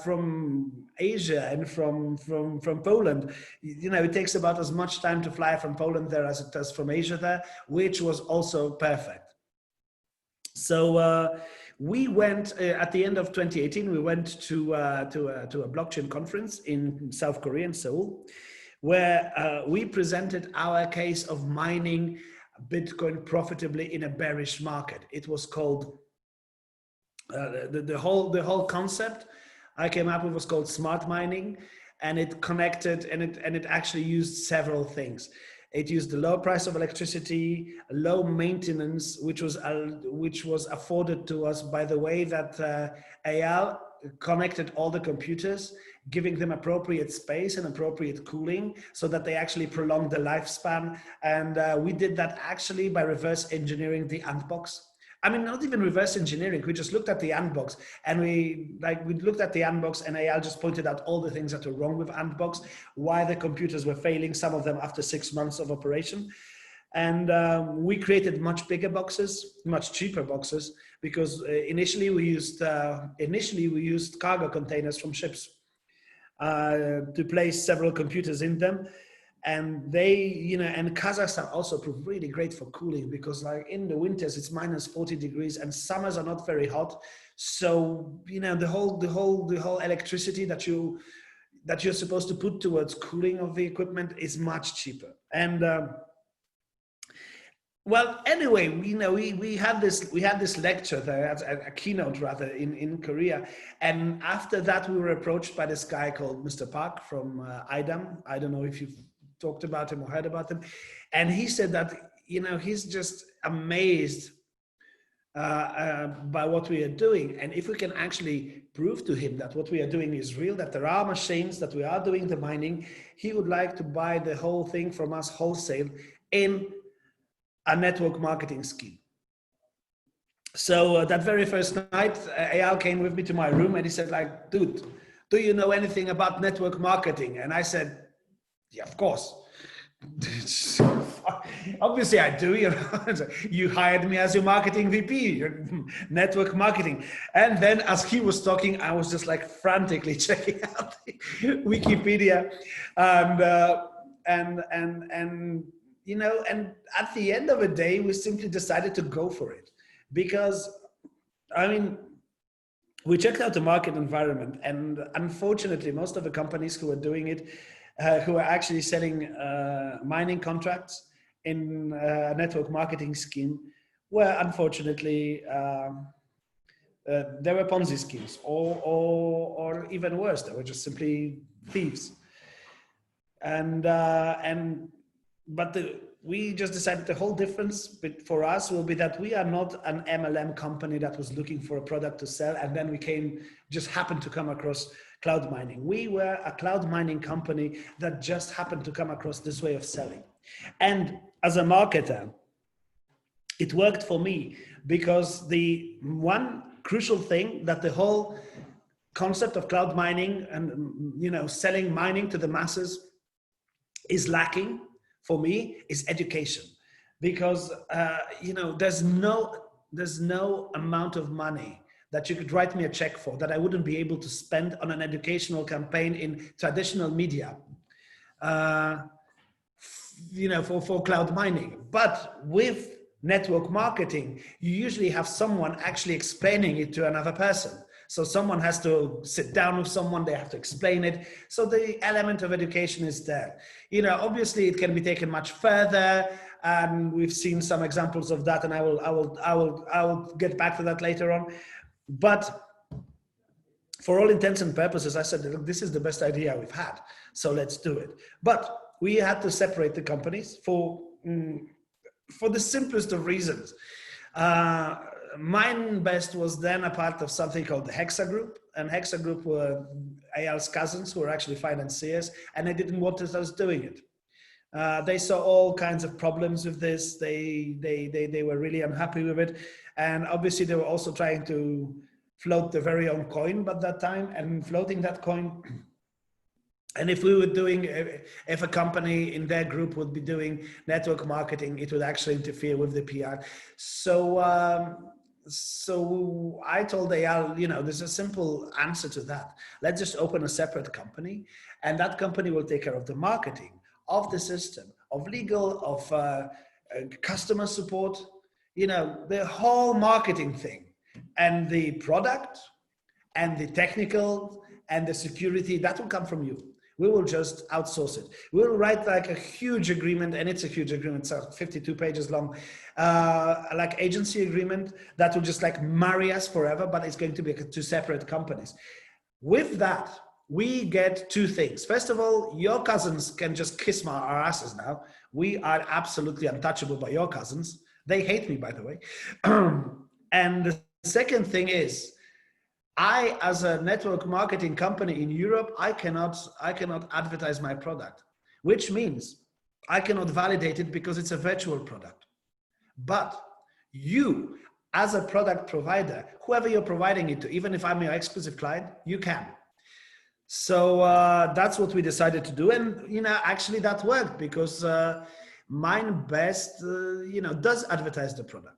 E: from Asia and from Poland. You know, it takes about as much time to fly from Poland there as it does from Asia there, which was also perfect. So we went, at the end of 2018, we went to a blockchain conference in South Korea, in Seoul, where we presented our case of mining Bitcoin profitably in a bearish market. It was called, the whole concept I came up with what's called smart mining, and it connected, and it actually used several things. It used the low price of electricity, low maintenance, which was afforded to us by the way that AL connected all the computers, giving them appropriate space and appropriate cooling so that they actually prolonged the lifespan. And we did that actually by reverse engineering the ant box. I mean, not even reverse engineering. We just looked at the ant box, and we looked at the ant box, and AL just pointed out all the things that were wrong with ant box, why the computers were failing, some of them after 6 months of operation. And we created much bigger boxes, much cheaper boxes, because initially we used cargo containers from ships to place several computers in them. And they, and Kazakhstan also proved really great for cooling, because like in the winters it's minus 40 degrees and summers are not very hot. So, the whole electricity that you're supposed to put towards cooling of the equipment is much cheaper. And well, anyway, we had this lecture there, a keynote rather, in Korea, and after that we were approached by this guy called Mr. Park from IDAM. I don't know if you've talked about him or heard about him, and he said that he's just amazed by what we are doing, and if we can actually prove to him that what we are doing is real, that there are machines, that we are doing the mining, he would like to buy the whole thing from us wholesale in a network marketing scheme. So that very first night, Eyal came with me to my room and he said, like, dude, do you know anything about network marketing? And I said, yeah, of course. Obviously I do. You hired me as your marketing VP, your network marketing. And then as he was talking, I was just like frantically checking out Wikipedia, and at the end of the day, we simply decided to go for it, because I mean, we checked out the market environment, and unfortunately, most of the companies who are doing it, who are actually selling mining contracts in a network marketing scheme, were unfortunately there were Ponzi schemes, or even worse, they were just simply thieves. We just decided the whole difference for us will be that we are not an MLM company that was looking for a product to sell, and then we just happened to come across cloud mining. We were a cloud mining company that just happened to come across this way of selling. And as a marketer, it worked for me, because the one crucial thing that the whole concept of cloud mining and selling mining to the masses is lacking for me is education, because there's no amount of money that you could write me a check for that I wouldn't be able to spend on an educational campaign in traditional media, for cloud mining. But with network marketing, you usually have someone actually explaining it to another person. So someone has to sit down with someone, they have to explain it. So the element of education is there. Obviously it can be taken much further, and we've seen some examples of that, and I will get back to that later on. But for all intents and purposes, I said, look, this is the best idea we've had, so let's do it. But we had to separate the companies for the simplest of reasons. Mindbest was then a part of something called the Hexa Group, and Hexa Group were Eyal's cousins who were actually financiers, and they didn't want us doing it. They saw all kinds of problems with this. They were really unhappy with it, and obviously they were also trying to float their very own coin at that time, and floating that coin. And if a company in their group would be doing network marketing, it would actually interfere with the PR. So I told Eyal, there's a simple answer to that. Let's just open a separate company, and that company will take care of the marketing, of the system, of legal, of customer support, the whole marketing thing, and the product and the technical and the security, that will come from you. We will just outsource it. We'll write like a huge agreement, and it's a huge agreement, it's 52 pages long, like agency agreement that will just like marry us forever, but it's going to be two separate companies. With that, we get two things. First of all, your cousins can just kiss our asses now. We are absolutely untouchable by your cousins. They hate me, by the way. And the second thing is, I, as a network marketing company in Europe, I cannot advertise my product, which means I cannot validate it because it's a virtual product. But you, as a product provider, whoever you're providing it to, even if I'm your exclusive client, you can. So that's what we decided to do. And, you know, actually that worked because MindBest, does advertise the product.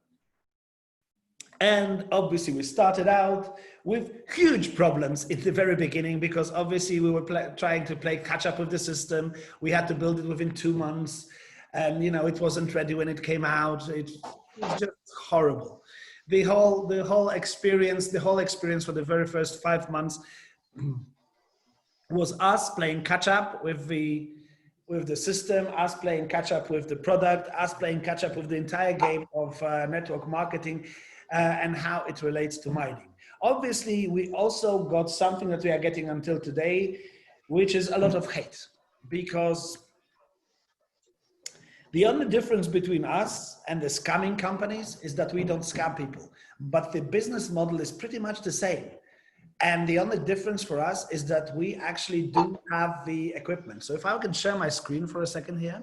E: And obviously we started out with huge problems in the very beginning because obviously we were trying to play catch up with the system. We had to build it within 2 months and, it wasn't ready when it came out. It was just horrible. The whole experience for the very first 5 months was us playing catch up with the system, us playing catch up with the product, us playing catch up with the entire game of network marketing and how it relates to mining. Obviously, we also got something that we are getting until today, which is a lot of hate, because the only difference between us and the scamming companies is that we don't scam people, but the business model is pretty much the same. And the only difference for us is that we actually do have the equipment. So if I can share my screen for a second here,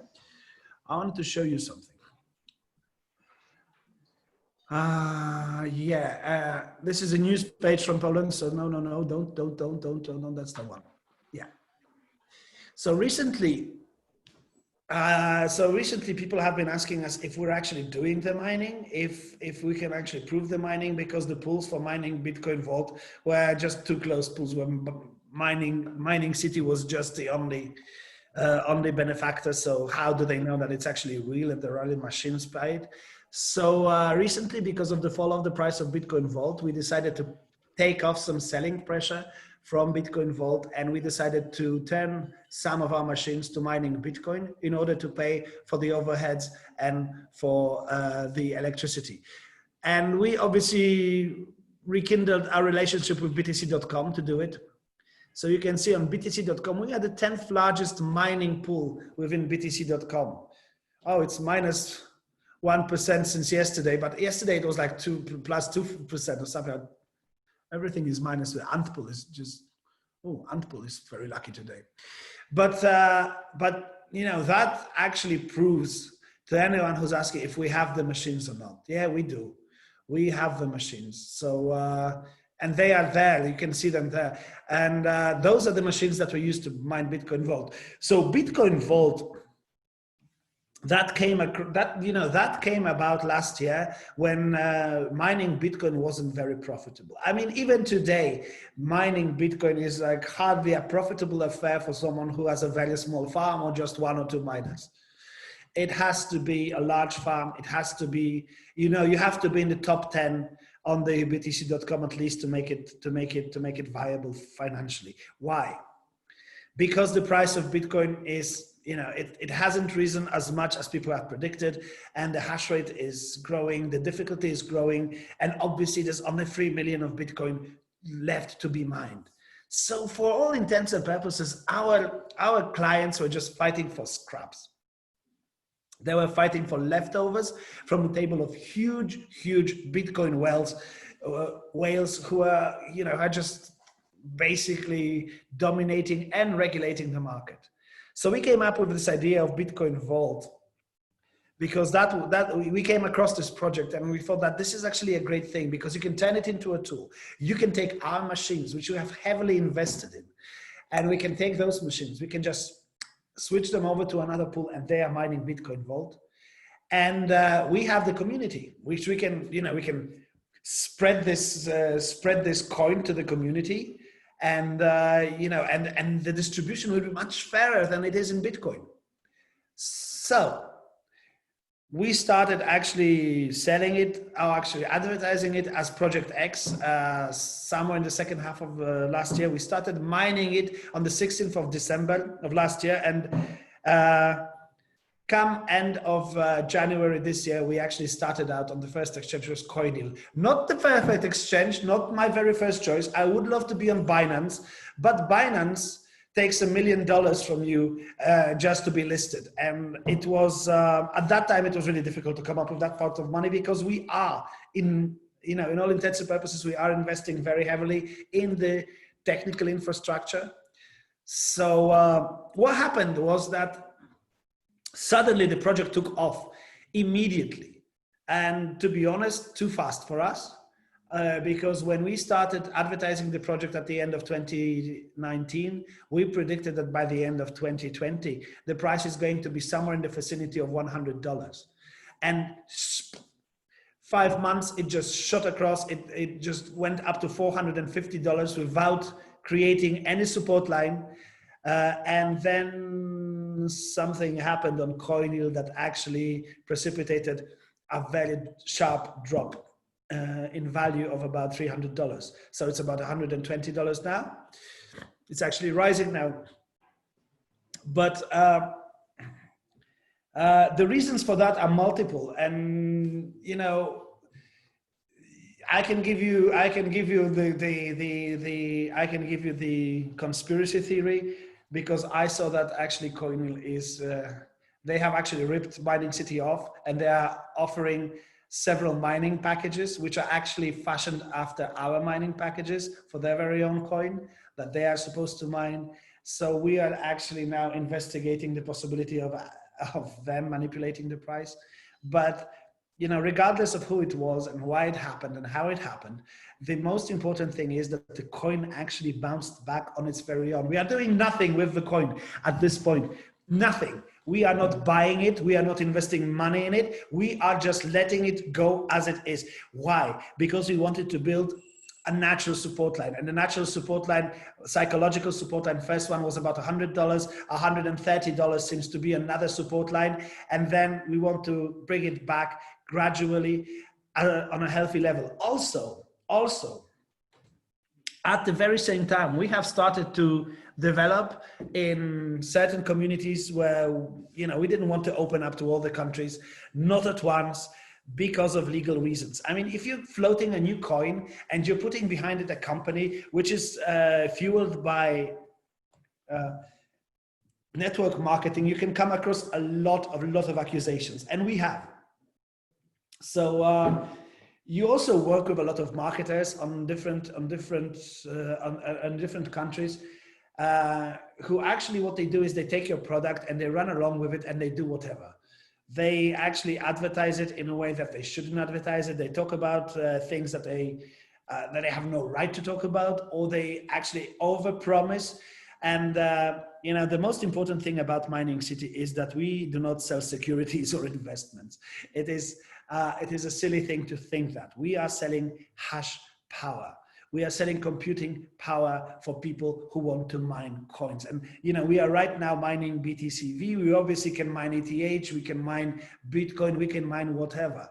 E: I want to show you something. This is a news page from Poland. So no, don't, that's the one. Yeah. So recently people have been asking us if we're actually doing the mining, if we can actually prove the mining, because the pools for mining Bitcoin Vault were just too close pools, where mining City was just the only benefactor. So how do they know that it's actually real and there are really machines by it? So recently, because of the fall of the price of Bitcoin Vault, we decided to take off some selling pressure from Bitcoin Vault, and we decided to turn some of our machines to mining Bitcoin in order to pay for the overheads and for the electricity. And we obviously rekindled our relationship with BTC.com to do it. So you can see on BTC.com, we are the 10th largest mining pool within BTC.com. Oh, it's minus 1% since yesterday, but yesterday it was like plus 2% or something. Everything is minus. Antpool is just, Antpool is very lucky today. But that actually proves to anyone who's asking if we have the machines or not. Yeah, we do. We have the machines. So, and they are there. You can see them there. And those are the machines that we use to mine Bitcoin Vault. So Bitcoin Vault, that came about last year when mining Bitcoin wasn't very profitable. I mean, even today, mining Bitcoin is like hardly a profitable affair for someone who has a very small farm or just 1 or 2 miners. It has to be a large farm. It has to be, you have to be in the top 10 on the BTC.com at least to make it viable financially. Why? Because the price of Bitcoin is, it hasn't risen as much as people have predicted, and the hash rate is growing, the difficulty is growing, and obviously there's only 3 million of Bitcoin left to be mined. So for all intents and purposes, our clients were just fighting for scraps. They were fighting for leftovers from the table of huge Bitcoin whales who are just basically dominating and regulating the market. So we came up with this idea of Bitcoin Vault because that we came across this project and we thought that this is actually a great thing because you can turn it into a tool. You can take our machines, which we have heavily invested in, and we can take those machines. We can just switch them over to another pool and they are mining Bitcoin Vault. And we have the community, which we can spread this coin to the community. And and the distribution will be much fairer than it is in Bitcoin. So we started actually selling it, or actually advertising it as Project X somewhere in the second half of last year. We started mining it on the 16th of December of last year, and come end of January this year, we actually started out on the first exchange, was Coindeal. Not the perfect exchange, not my very first choice. I would love to be on Binance, but Binance takes $1 million from you just to be listed. And it was, at that time, it was really difficult to come up with that part of money, because we are in all intents and purposes, we are investing very heavily in the technical infrastructure. So what happened was that suddenly the project took off immediately. And to be honest, too fast for us. Because when we started advertising the project at the end of 2019, we predicted that by the end of 2020, the price is going to be somewhere in the vicinity of $100. And 5 months, it just shot across. It just went up to $450 without creating any support line. And then something happened on Coindeal that actually precipitated a very sharp drop in value of about $300. So it's about $120 now. It's actually rising now. But the reasons for that are multiple. And, I can give you the conspiracy theory, because I saw that actually Coindeal is, they have actually ripped Mining City off, and they are offering several mining packages, which are actually fashioned after our mining packages for their very own coin that they are supposed to mine. So we are actually now investigating the possibility of them manipulating the price. But regardless of who it was and why it happened and how it happened, the most important thing is that the coin actually bounced back on its very own. We are doing nothing with the coin at this point, nothing. We are not buying it. We are not investing money in it. We are just letting it go as it is. Why? Because we wanted to build a natural support line, and the natural support line, psychological support line, first one was about $100, $130 seems to be another support line. And then we want to bring it back gradually on a healthy level. Also, at the very same time, we have started to develop in certain communities where, we didn't want to open up to all the countries, not at once, because of legal reasons. I mean, if you're floating a new coin and you're putting behind it a company which is fueled by network marketing, you can come across a lot of accusations, and we have. So you also work with a lot of marketers on different countries who actually, what they do is they take your product and they run along with it and they do whatever. They actually advertise it in a way that they shouldn't advertise it. They talk about things that they have no right to talk about, or they actually overpromise. And the most important thing about Mining City is that we do not sell securities or investments. It is a silly thing to think that. We are selling hash power. We are selling computing power for people who want to mine coins. And, we are right now mining BTCV. We obviously can mine ETH, we can mine Bitcoin, we can mine whatever.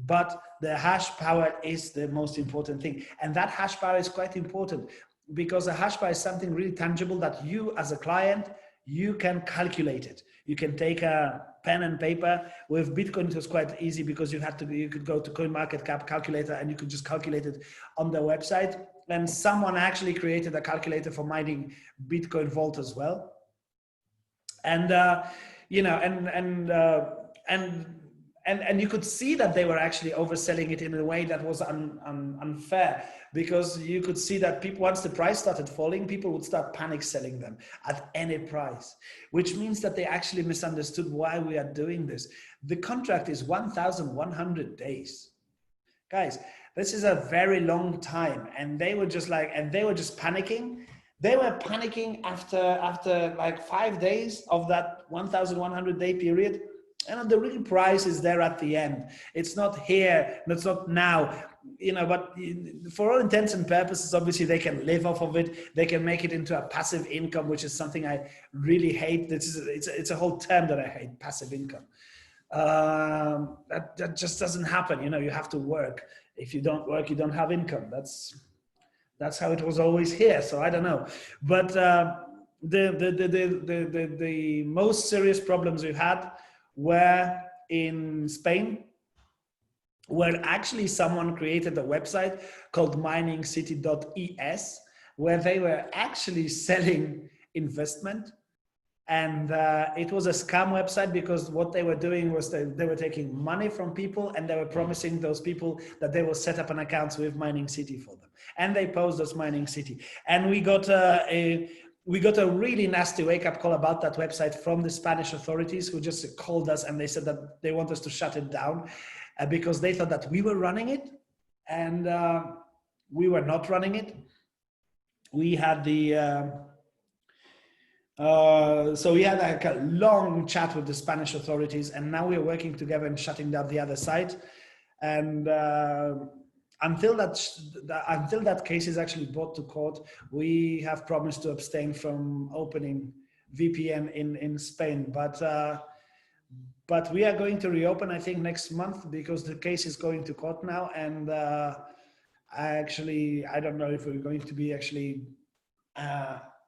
E: But the hash power is the most important thing. And that hash power is quite important, because a hash power is something really tangible that you as a client, you can calculate it. You can take a pen and paper. With Bitcoin, it was quite easy, because you could go to CoinMarketCap calculator and you could just calculate it on their website. And someone actually created a calculator for mining Bitcoin Vault as well. And and you could see that they were actually overselling it in a way that was unfair, because you could see that people, once the price started falling, people would start panic selling them at any price, which means that they actually misunderstood why we are doing this. The contract is 1,100 days. Guys, this is a very long time. And they were just panicking. They were panicking after like 5 days of that 1,100 day period. And the real price is there at the end. It's not here, it's not now, but for all intents and purposes, obviously they can live off of it. They can make it into a passive income, which is something I really hate. It's a whole term that I hate, passive income. That just doesn't happen. You have to work. If you don't work, you don't have income. That's how it was always here. So I don't know. But the most serious problems we've had were in Spain, where actually someone created a website called miningcity.es, where they were actually selling investment. And it was a scam website, because what they were doing was they were taking money from people, and they were promising those people that they will set up an account with Mining City for them. And they posed as Mining City. And we got a really nasty wake-up call about that website from the Spanish authorities, who just called us and they said that they want us to shut it down because they thought that we were running it, and we were not running it. We had so we had like a long chat with the Spanish authorities, and now we're working together and shutting down the other site. And until that case is actually brought to court, we have promised to abstain from opening VPN in Spain. But we are going to reopen, I think, next month, because the case is going to court now. And I don't know if we're going to be actually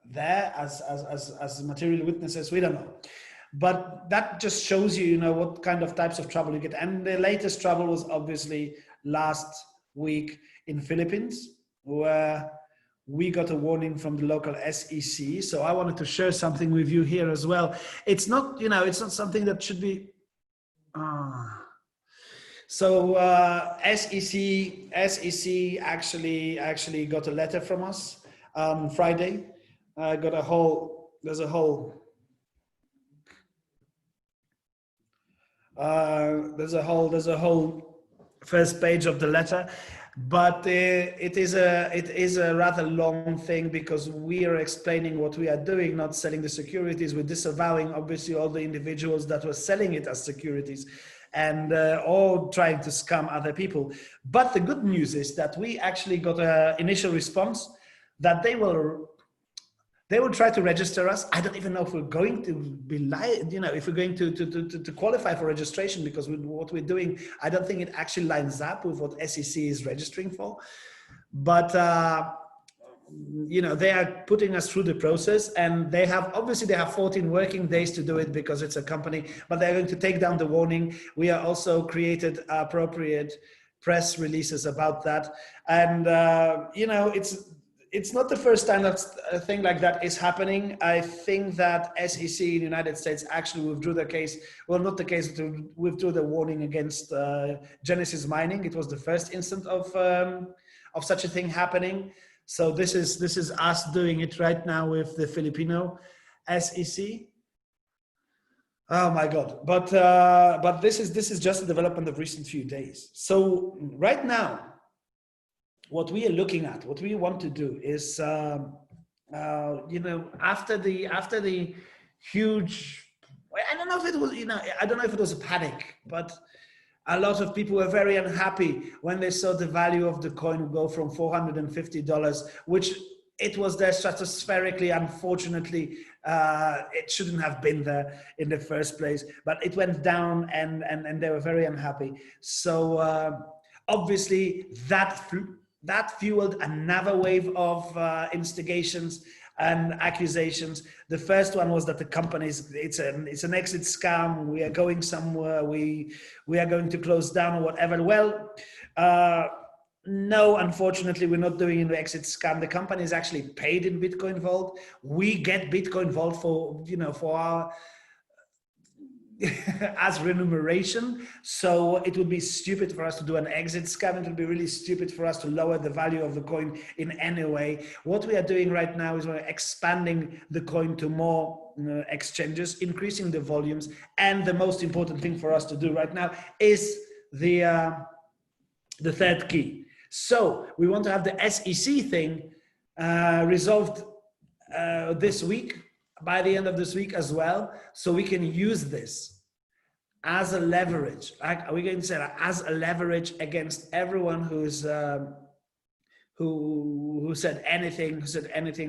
E: there as material witnesses. We don't know. But that just shows you, what kind of types of trouble you get. And the latest trouble was obviously last week in Philippines, where we got a warning from the local SEC. So I wanted to share something with you here as well. It's not, it's not something that should be. So SEC actually got a letter from us on Friday. There's a whole first page of the letter, but it is a rather long thing, because we are explaining what we are doing, not selling the securities. We're disavowing obviously all the individuals that were selling it as securities, and all trying to scam other people. But the good news is that we actually got an initial response that they will try to register us. I don't even know if we're going to be if we're going to qualify for registration, because with what we're doing, I don't think it actually lines up with what SEC is registering for. But they are putting us through the process, and they have 14 working days to do it, because it's a company, but they're going to take down the warning. We are also created appropriate press releases about that. And, it's not the first time that a thing like that is happening. I think that SEC in the United States actually withdrew the case. Well, not the case, withdrew the warning against Genesis Mining. It was the first instance of such a thing happening. So this is us doing it right now with the Filipino SEC. Oh my God! But this is just a development of recent few days. So right now, what we are looking at, what we want to do is, after the huge, I don't know if it was, I don't know if it was a panic, but a lot of people were very unhappy when they saw the value of the coin go from $450, which it was there stratospherically. Unfortunately, it shouldn't have been there in the first place, but it went down, and they were very unhappy. So obviously that fueled another wave of instigations and accusations. The first one was that the companies, it's an exit scam. We are going somewhere. We are going to close down or whatever. Well, no, unfortunately, we're not doing an exit scam. The company is actually paid in Bitcoin Vault. We get Bitcoin Vault for our as remuneration. So it would be stupid for us to do an exit scam. It would be really stupid for us to lower the value of the coin in any way. What we are doing right now is we're expanding the coin to more exchanges, increasing the volumes. And the most important thing for us to do right now is the third key. So we want to have the SEC thing resolved this week, by the end of this week as well, so we can use this as a leverage. Like, we're going to say that as a leverage against everyone who's who said anything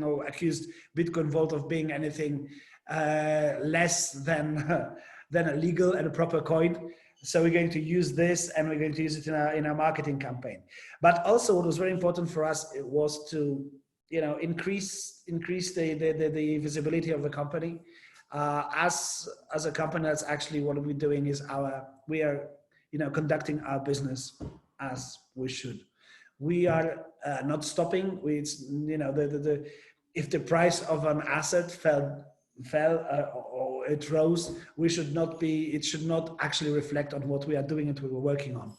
E: or accused Bitcoin Vault of being anything less than a legal and a proper coin. So we're going to use this, and we're going to use it in our marketing campaign. But also, what was very important for us was to increase the visibility of the company. As a company, that's actually what we're doing is we are conducting our business as we should. We are not stopping. It's if the price of an asset fell or it rose, it should not actually reflect on what we are doing and we were working on.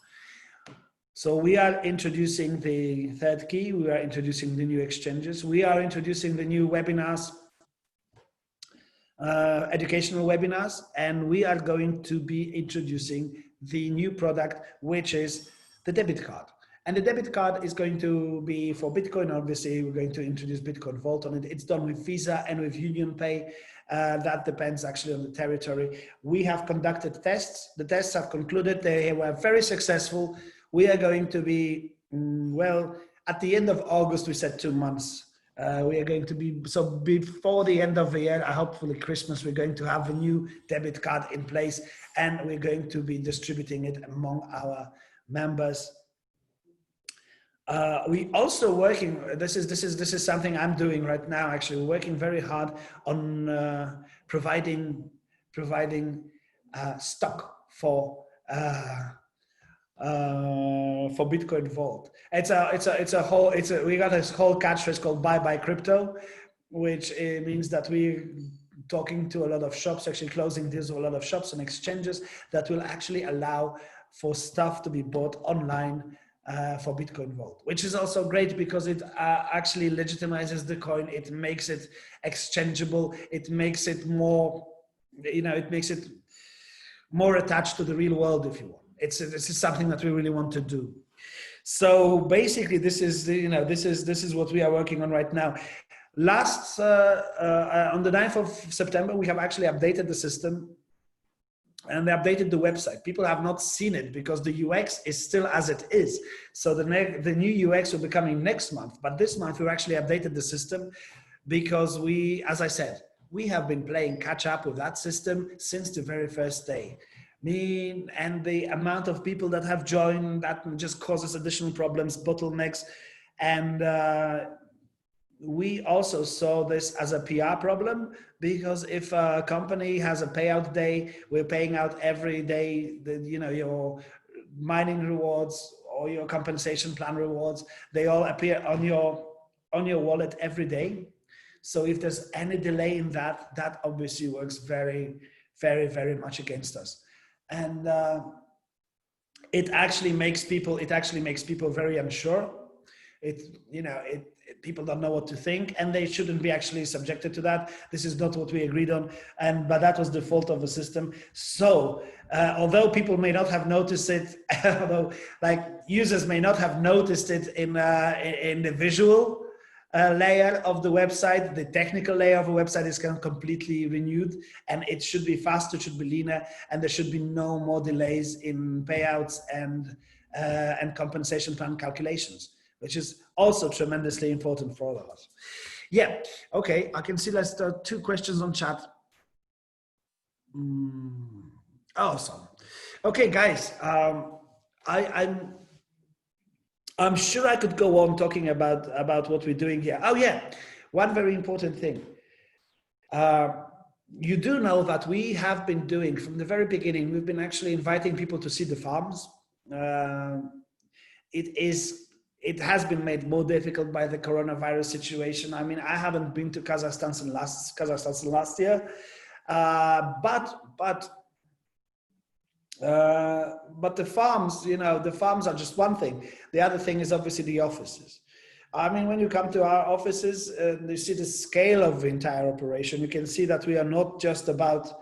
E: So we are introducing the third key. We are introducing the new exchanges. We are introducing the new webinars, educational webinars, and we are going to be introducing the new product, which is the debit card. And the debit card is going to be for Bitcoin. Obviously, we're going to introduce Bitcoin Vault on it. It's done with Visa and with Union Pay. That depends actually on the territory. We have conducted tests. The tests have concluded. They were very successful. We are going to be, well, at the end of August, we said 2 months. We are going to be, so before the end of the year, hopefully Christmas, we're going to have a new debit card in place, and we're going to be distributing it among our members. We also working, this is something I'm doing right now, actually. We're working very hard on providing stock for Bitcoin Vault. We got this whole catchphrase called Bye Crypto, which means that we're talking to a lot of shops, actually closing deals with a lot of shops and exchanges that will actually allow for stuff to be bought online for Bitcoin Vault, which is also great because it actually legitimizes the coin. It makes it exchangeable. It makes it more, it makes it more attached to the real world, if you want. This is something that we really want to do. So basically, this is what we are working on right now. On the 9th of September, we have actually updated the system and they updated the website. People have not seen it because the UX is still as it is. So the new UX will be coming next month. But this month, we actually updated the system because as I said, we have been playing catch up with that system since the very first day. And the amount of people that have joined, that just causes additional problems, bottlenecks. And we also saw this as a PR problem because if a company has a payout day, we're paying out every day, your mining rewards or your compensation plan rewards, they all appear on your wallet every day. So if there's any delay in that, that obviously works very, very, very much against us. And it actually makes people very unsure. People don't know what to think, and they shouldn't be actually subjected to that. This is not what we agreed on, but that was the fault of the system. So although people may not have noticed it, although users may not have noticed it in the visual layer of the website, the technical layer of the website is kind of completely renewed, and it should be faster, it should be leaner, and there should be no more delays in payouts and compensation plan calculations, which is also tremendously important for all of us. Yeah, okay, I can see let's start 2 questions on chat. Awesome. Okay, guys, I'm sure I could go on talking about what we're doing here. Oh yeah, one very important thing. You do know that we have been doing from the very beginning, we've been actually inviting people to see the farms. It has been made more difficult by the coronavirus situation. I mean, I haven't been to Kazakhstan since last year, but the farms, the farms are just one thing. The other thing is obviously the offices. I mean, when you come to our offices, you see the scale of the entire operation. You can see that we are not just about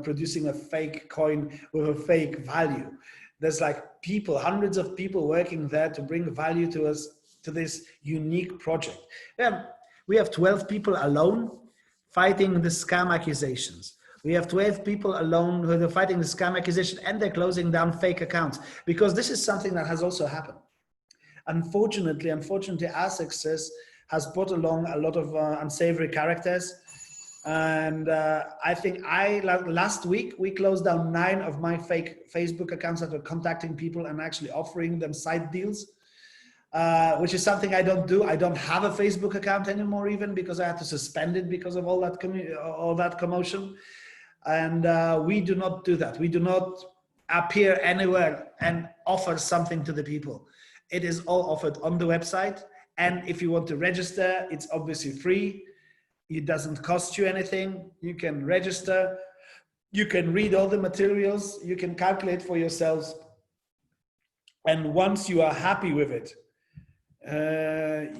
E: producing a fake coin with a fake value. There's hundreds of people working there to bring value to us, to this unique project. We have 12 people alone fighting the scam accusations. We have 12 people alone who are fighting the scam accusation, and they're closing down fake accounts, because this is something that has also happened. Unfortunately, our success has brought along a lot of unsavory characters. And I think last week, we closed down 9 of my fake Facebook accounts that were contacting people and actually offering them side deals. which is something I don't do. I don't have a Facebook account anymore, even because I had to suspend it because of all that commotion. And we do not do that. We do not appear anywhere and offer something to the people. It is all offered on the website. And if you want to register, it's obviously free. It doesn't cost you anything. You can register. You can read all the materials. You can calculate for yourselves. And once you are happy with it,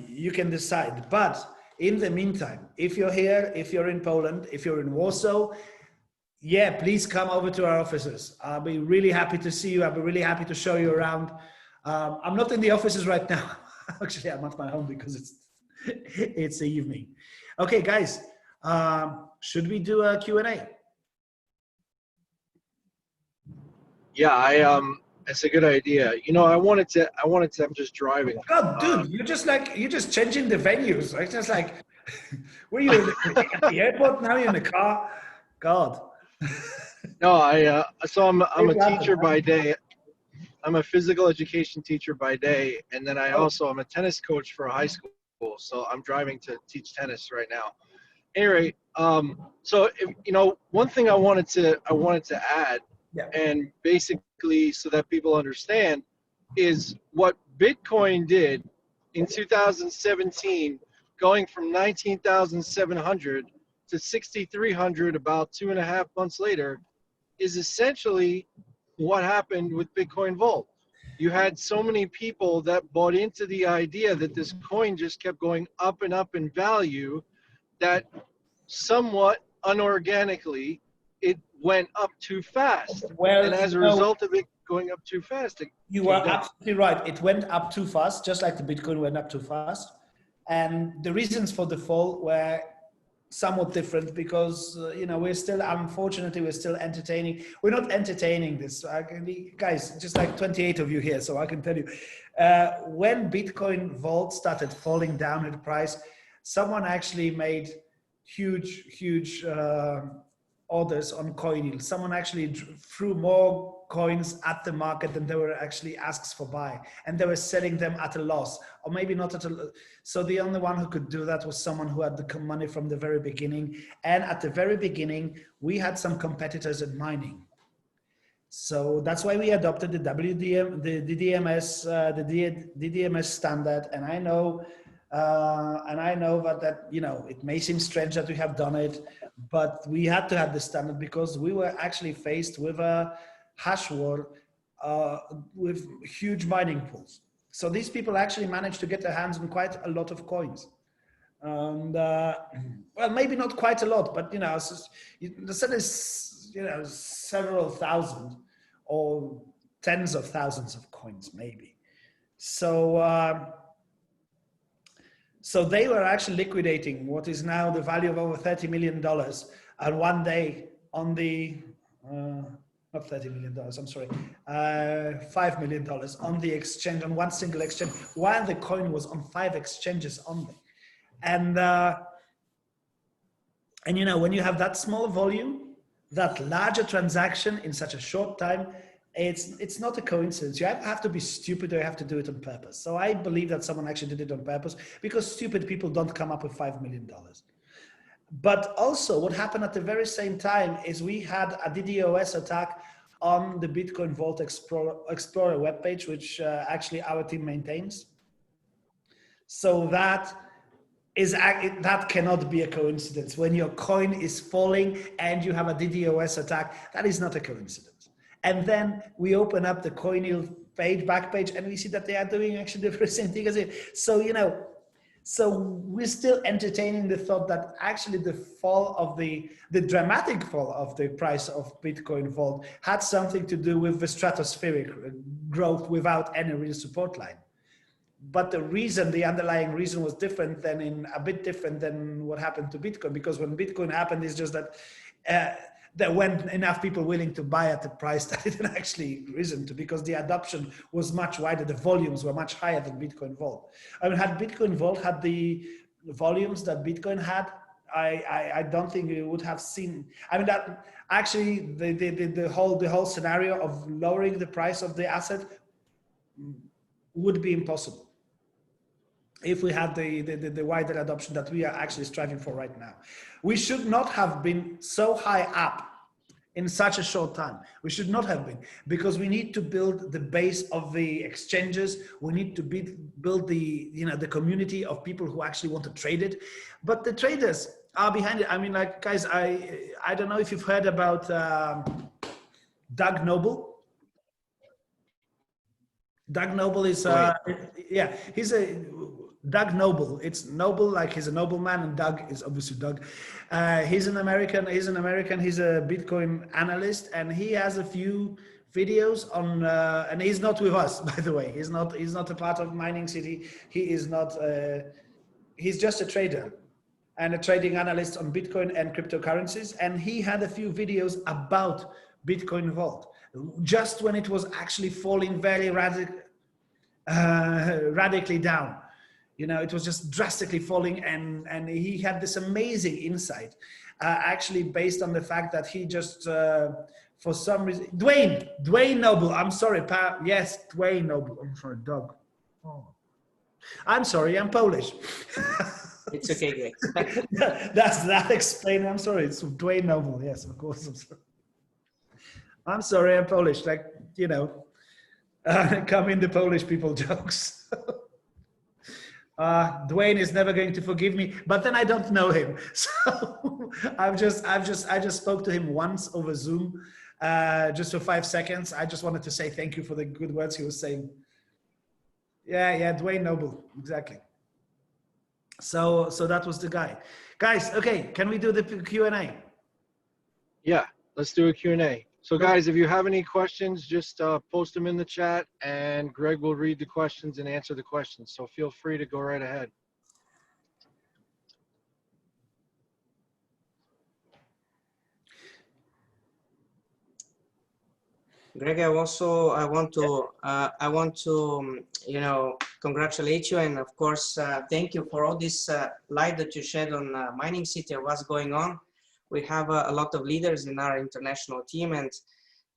E: you can decide. But in the meantime, if you're here, if you're in Poland, if you're in Warsaw, yeah, please come over to our offices. I'll be really happy to see you. I'll be really happy to show you around. I'm not in the offices right now. Actually, I'm at my home because it's the evening. Okay, guys, should we do a Q&A?
F: Yeah, it's a good idea. You know, I wanted to, I'm just driving.
E: God, dude, you're just changing the venues. Right? Just like, were you at the airport? Now you're in the car. God.
F: No, so I'm a teacher by day. I'm a physical education teacher by day, and then I'm a tennis coach for a high school. So I'm driving to teach tennis right now. Anyway, so you know, one thing I wanted to add,
E: Yeah.
F: and basically so that people understand, is what Bitcoin did in 2017, going from 19,700 to 6,300 about 2.5 months later, is essentially what happened with Bitcoin Vault. You had so many people that bought into the idea that this coin just kept going up and up in value that somewhat unorganically it went up too fast.
E: Well,
F: and as a result of it going up too fast,
E: you are absolutely right. It went up too fast, just like the Bitcoin went up too fast. And the reasons for the fall were somewhat different because, you know, unfortunately, we're still entertaining. We're not entertaining this. Guys, just like 28 of you here, so I can tell you. When Bitcoin Vault started falling down in price, someone actually made huge orders on CoinYield. Someone actually threw more coins at the market than there were actually asks for buy, and they were selling them at a loss, or maybe not at a. So the only one who could do that was someone who had the money from the very beginning. And at the very beginning, we had some competitors in mining. So that's why we adopted the DDMS standard. And I know that you know, it may seem strange that we have done it, but we had to have the standard because we were actually faced with a hash war with huge mining pools. So these people actually managed to get their hands on quite a lot of coins. And well, maybe not quite a lot, but you know, the set is, you know, several thousand or tens of thousands of coins, maybe. So so they were actually liquidating what is now the value of over $30 million. And one day on the, not $30 million, I'm sorry, $5 million on the exchange, on one single exchange, while the coin was on 5 exchanges only. And you know, when you have that small volume, that larger transaction in such a short time, it's not a coincidence. You have to be stupid, or you have to do it on purpose. So I believe that someone actually did it on purpose, because stupid people don't come up with $5 million. But also what happened at the very same time is we had a DDoS attack on the Bitcoin Vault Explorer webpage, which actually our team maintains. So that cannot be a coincidence. When your coin is falling and you have a DDoS attack, that is not a coincidence. And then we open up the CoinYield back page, and we see that they are doing actually the very same thing as it. So, you know, so we're still entertaining the thought that actually the fall of the dramatic fall of the price of Bitcoin Vault had something to do with the stratospheric growth without any real support line. But the underlying reason was a bit different than what happened to Bitcoin, because when Bitcoin happened, it's just that there weren't enough people willing to buy at the price that it had actually risen to, because the adoption was much wider, the volumes were much higher than Bitcoin Vault. I mean, had Bitcoin Vault had the volumes that Bitcoin had, I don't think we would have seen. I mean, that actually the whole scenario of lowering the price of the asset would be impossible. if we had the wider adoption that we are actually striving for right now. We should not have been so high up in such a short time. We should not have been, because we need to build the base of the exchanges. We need to build the, you know, the community of people who actually want to trade it. But the traders are behind it. I mean, like, guys, I don't know if you've heard about Doug Noble. Doug Noble is, yeah, he's a, Doug Noble. It's Noble, like he's a nobleman, and Doug is obviously Doug. He's an American. He's a Bitcoin analyst, and he has a few videos on. And he's not with us, by the way. He's not a part of Mining City. He is not. He's just a trader and a trading analyst on Bitcoin and cryptocurrencies. And he had a few videos about Bitcoin Vault just when it was actually falling very radically down. You know, it was just drastically falling, and he had this amazing insight, actually based on the fact that he just, for some reason, Dwayne Noble, I'm sorry, yes, Dwayne Noble, I'm sorry, Doug. Oh. I'm sorry, I'm Polish.
A: It's okay, Greg.
E: That explains, I'm sorry, it's Dwayne Noble, yes, of course, I'm sorry, I'm Polish, like, you know, come in the Polish people jokes. Dwayne is never going to forgive me, but then I don't know him. So I just spoke to him once over Zoom, just for 5 seconds. I just wanted to say thank you for the good words he was saying. Yeah, Dwayne Noble, exactly. So that was the guy. Guys, okay, can we do the Q&A?
F: Yeah, let's do a Q&A. So guys, if you have any questions, just post them in the chat, and Greg will read the questions and answer the questions. So feel free to go right ahead.
A: Greg, I want to you know, congratulate you, and of course thank you for all this light that you shed on Mining City and what's going on. We have a lot of leaders in our international team, and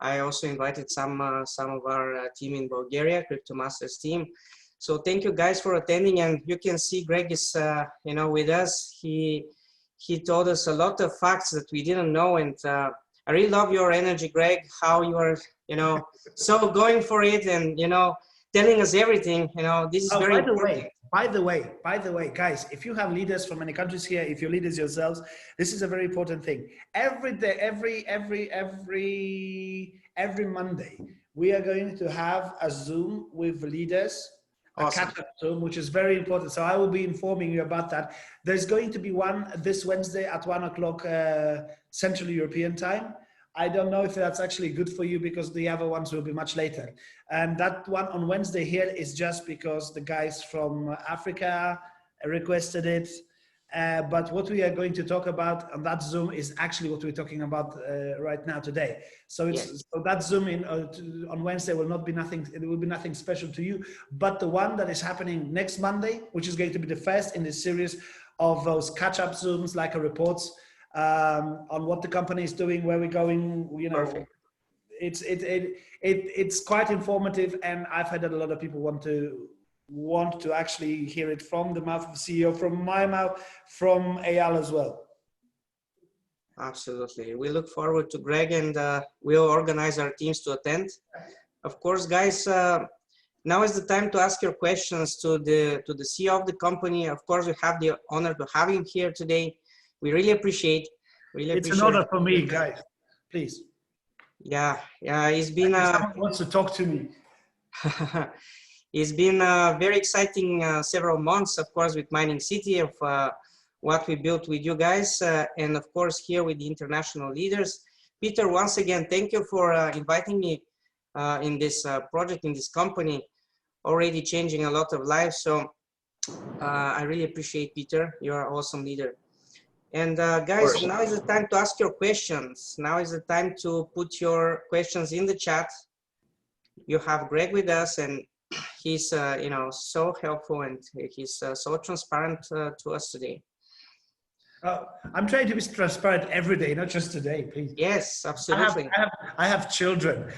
A: I also invited some of our team in Bulgaria, Crypto Masters team. So thank you guys for attending, and you can see Greg is you know, with us. He told us a lot of facts that we didn't know, and I really love your energy, Greg. How you are, you know, so going for it, and you know, telling us everything. You know, this is very important.
E: By the way, guys, if you have leaders from many countries here, if you're leaders yourselves, this is a very important thing. Every day, every Monday, we are going to have a Zoom with leaders,
A: Awesome.
E: a catch-up Zoom, which is very important. So I will be informing you about that. There's going to be one this Wednesday at 1 o'clock Central European time. I don't know if that's actually good for you, because the other ones will be much later. And that one on Wednesday here is just because the guys from Africa requested it. But what we are going to talk about on that Zoom is actually what we're talking about right now today. So it's so that Zoom on Wednesday will not be nothing. It will be nothing special to you. But the one that is happening next Monday, which is going to be the first in this series of those catch-up Zooms, like reports on what the company is doing, where we're going. You know,
A: Perfect.
E: It's quite informative, and I've heard that a lot of people want to actually hear it from the mouth of the CEO, from my mouth, from Eyal as well.
A: Absolutely. We look forward to Greg, and we'll organize our teams to attend. Of course, guys, now is the time to ask your questions to the CEO of the company. Of course, we have the honor to have him here today. We really appreciate.
E: It's an honor for me, guys. Please.
A: Yeah, it's been.
E: Someone wants to talk to me.
A: It's been very exciting several months, of course, with Mining City, of what we built with you guys, and of course here with the international leaders. Peter, once again, thank you for inviting me in this project, in this company, already changing a lot of lives. So I really appreciate, Peter. You're an awesome leader. And guys, now is the time to ask your questions. Now is the time to put your questions in the chat. You have Greg with us, and he's you know, so helpful, and he's so transparent to us today.
E: I'm trying to be transparent every day, not just today, please.
A: Yes, absolutely.
E: I have children.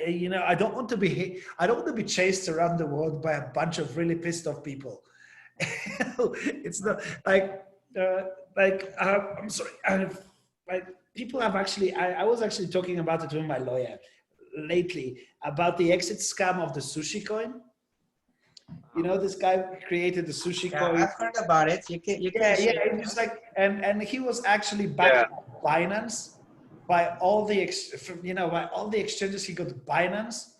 E: You know, I don't want to be chased around the world by a bunch of really pissed off people. It's not I'm sorry. Like people have actually, I was actually talking about it with my lawyer lately about the exit scam of the sushi coin. You know, this guy created the sushi
A: Yeah,
E: coin.
A: I've heard about it. You can
E: Yeah,
A: share
E: it's
A: with
E: just
A: us.
E: like, and he was actually backed by Binance, by all the by all the exchanges. He got Binance,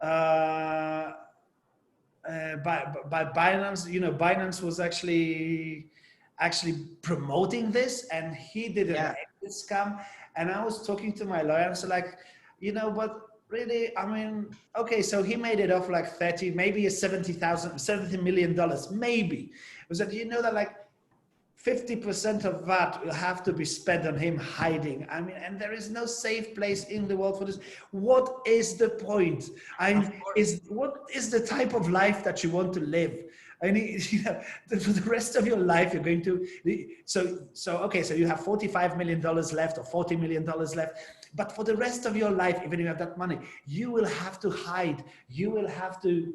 E: by Binance. You know, Binance was actually promoting this, and he did an exit scam. And I was talking to my lawyer, and so like, but really, I mean, okay, so he made it off like 30, maybe $70 million, maybe. It was that, that like 50% of that will have to be spent on him hiding. I mean, and there is no safe place in the world for this. What is the point? What is the type of life that you want to live? I mean, for the rest of your life, you're going to, okay, so you have $45 million left or $40 million left. But for the rest of your life, even if you have that money, you will have to hide. You will have to,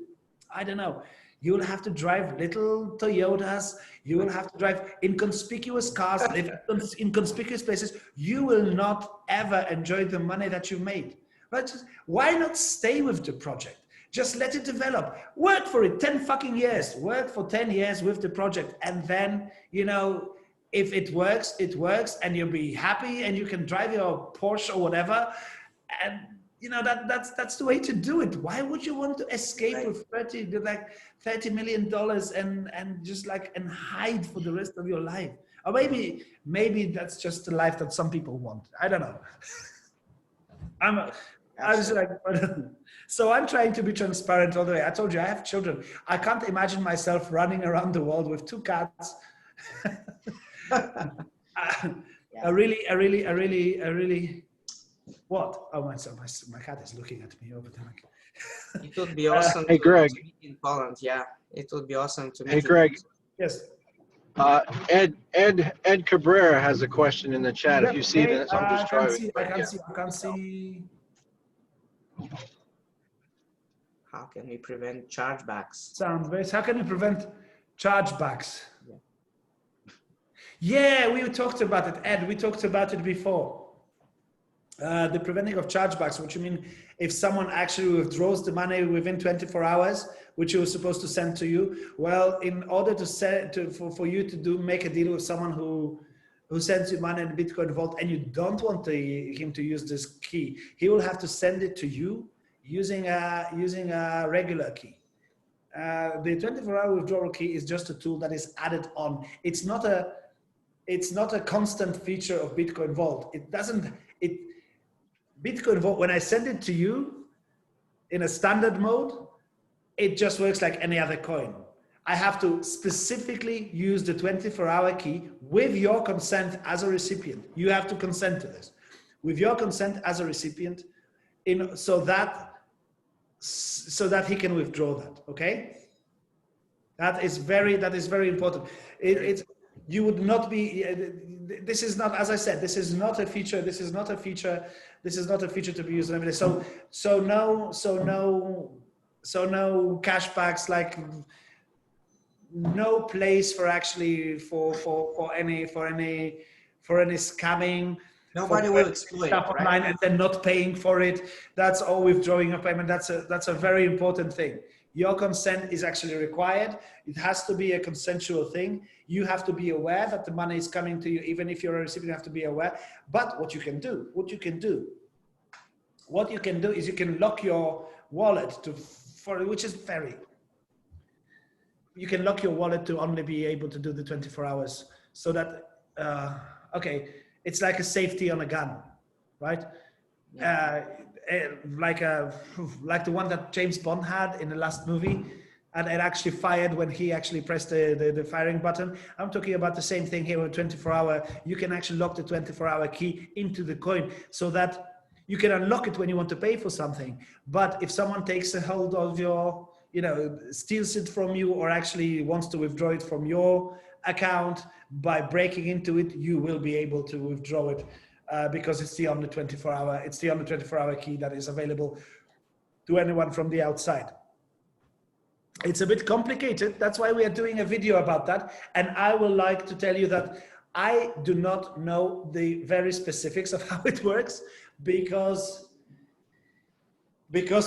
E: I don't know, you will have to drive little Toyotas. You will have to drive inconspicuous cars, live in inconspicuous places. You will not ever enjoy the money that you made. But why not stay with the project? Just let it develop. Work for it 10 fucking years. Work for 10 years with the project. And then, if it works, and you'll be happy and you can drive your Porsche or whatever. And that's the way to do it. Why would you want to escape with $30 million and just and hide for the rest of your life? Or maybe that's just the life that some people want. I don't know. I was like, so I'm trying to be transparent all the way. I told you I have children. I can't imagine myself running around the world with 2 cats. I really. What? Oh, my cat is looking at me over there.
A: It would be awesome
F: Hey, Greg.
A: to meet in Poland. Yeah, it would be awesome to meet.
F: Hey, Greg.
E: Yes.
F: Ed Cabrera has a question in the chat. If you see it, I'm just driving.
E: I can't see.
A: How can we prevent chargebacks?
E: Sound base. How can you prevent chargebacks? Yeah, we talked about it, Ed. We talked about it before. The preventing of chargebacks, which you mean if someone actually withdraws the money within 24 hours, which you were supposed to send to you. Well, in order for you to make a deal with someone who sends you money in Bitcoin Vault and you don't want him to use this key, he will have to send it to you using a regular key. The 24-hour withdrawal key is just a tool that is added on. It's not a constant feature of Bitcoin Vault. Bitcoin Vault, when I send it to you in a standard mode, it just works like any other coin. I have to specifically use the 24-hour key with your consent as a recipient. You have to consent to this. With your consent as a recipient, so that he can withdraw that, okay? That is very important. You would not be, this is not, as I said, this is not a feature to be used every day. So no cashbacks, like no place for actually for any scamming.
A: Nobody will exploit
E: stuff online, right? And then not paying for it. That's all withdrawing a payment. That's a very important thing. Your consent is actually required. It has to be a consensual thing. You have to be aware that the money is coming to you, even if you're a recipient, you have to be aware. But what you can do is you can lock your wallet you can lock your wallet to only be able to do the 24 hours so that, okay, it's like a safety on a gun, right? Yeah. Like the one that James Bond had in the last movie, and it actually fired when he actually pressed the firing button. I'm talking about the same thing here with 24-hour. You can actually lock the 24-hour key into the coin so that you can unlock it when you want to pay for something. But if someone takes a hold of your, steals it from you or actually wants to withdraw it from your account by breaking into it, you will be able to withdraw it. Because it's the only 24-hour key that is available to anyone from the outside. It's a bit complicated. That's why we are doing a video about that. And I would like to tell you that I do not know the very specifics of how it works, because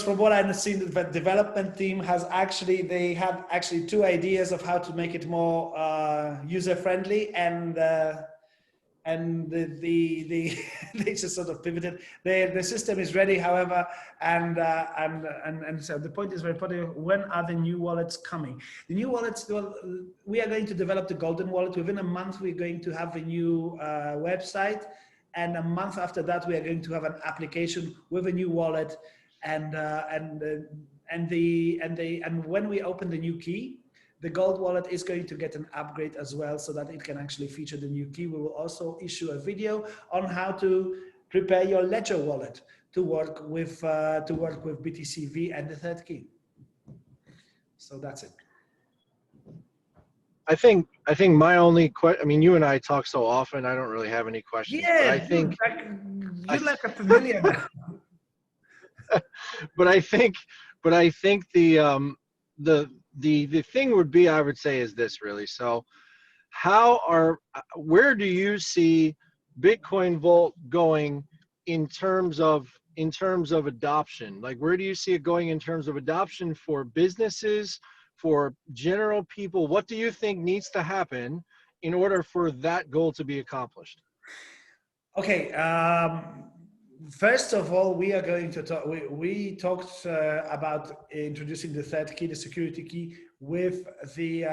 E: from what I've seen, the development team has actually, they have actually two ideas of how to make it more user-friendly, and they just sort of pivoted. The system is ready, however, and so the point is very important. When are the new wallets coming? The new wallets, well, we are going to develop the golden wallet. Within a month, we're going to have a new website, and a month after that, we are going to have an application with a new wallet. And when we open the new key, the gold wallet is going to get an upgrade as well, so that it can actually feature the new key. We will also issue a video on how to prepare your ledger wallet to work with BTCV and the third key. So that's it.
F: I think my only question, I mean, you and I talk so often, I don't really have any questions.
E: Yeah,
F: but I think
E: you're like a familiar now.
F: but I think the thing would be, I would say, is this really. So where do you see Bitcoin Vault going in terms of adoption? Like, where do you see it going in terms of adoption for businesses, for general people? What do you think needs to happen in order for that goal to be accomplished?
E: Okay. First of all, we are going to talk. We talked about introducing the third key, the security key, with the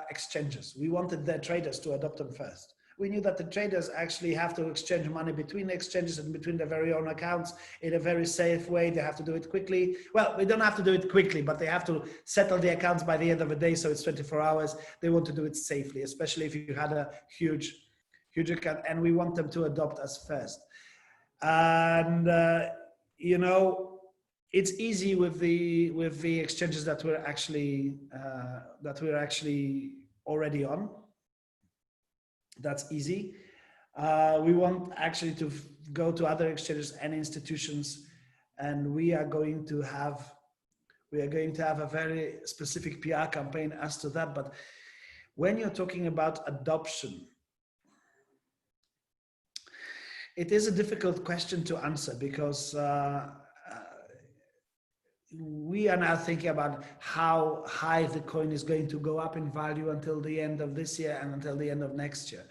E: exchanges. We wanted the traders to adopt them first. We knew that the traders actually have to exchange money between the exchanges and between their very own accounts in a very safe way. They have to do it quickly. Well, they don't have to do it quickly, but they have to settle the accounts by the end of the day, so it's 24 hours. They want to do it safely, especially if you had a huge account, and we want them to adopt us first. And you know, it's easy with the exchanges that we're actually already on. That's easy. We want actually to go to other exchanges and institutions, and we are going to have a very specific PR campaign as to that. But when you're talking about adoption, it is a difficult question to answer, because we are now thinking about how high the coin is going to go up in value until the end of this year and until the end of next year.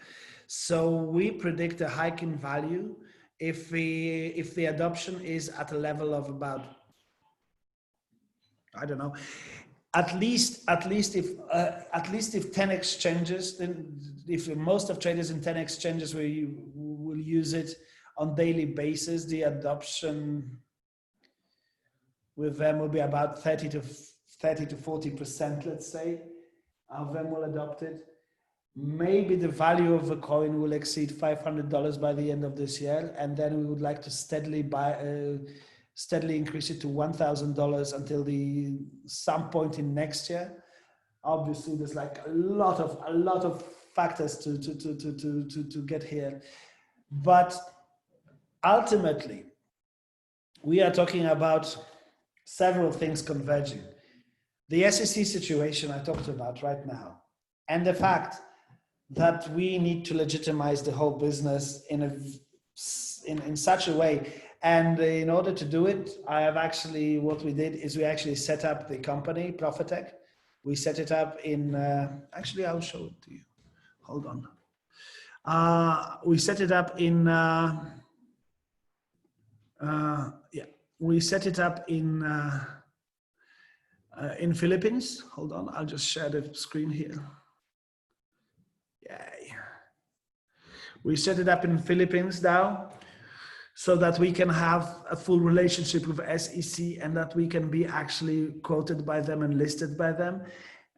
E: So we predict a hike in value if the adoption is at a level of about, I don't know, at least if 10 exchanges, then if most of traders in 10 exchanges will use it on daily basis, the adoption with them will be about 30 to 40%, let's say, of them will adopt it. Maybe the value of the coin will exceed $500 by the end of this year, and then we would like to steadily increase it to $1,000 until some point in next year. Obviously, there's like a lot of factors to get here, but ultimately, we are talking about several things converging. The SEC situation I talked about right now, and the fact that we need to legitimize the whole business in such a way. And in order to do it, what we did is we actually set up the company, Profitec. We set it up in, actually I'll show it to you. Hold on. We set it up in, we set it up in Philippines. Hold on, I'll just share the screen here. Yay. We set it up in Philippines now, so that we can have a full relationship with SEC, and that we can be actually quoted by them and listed by them.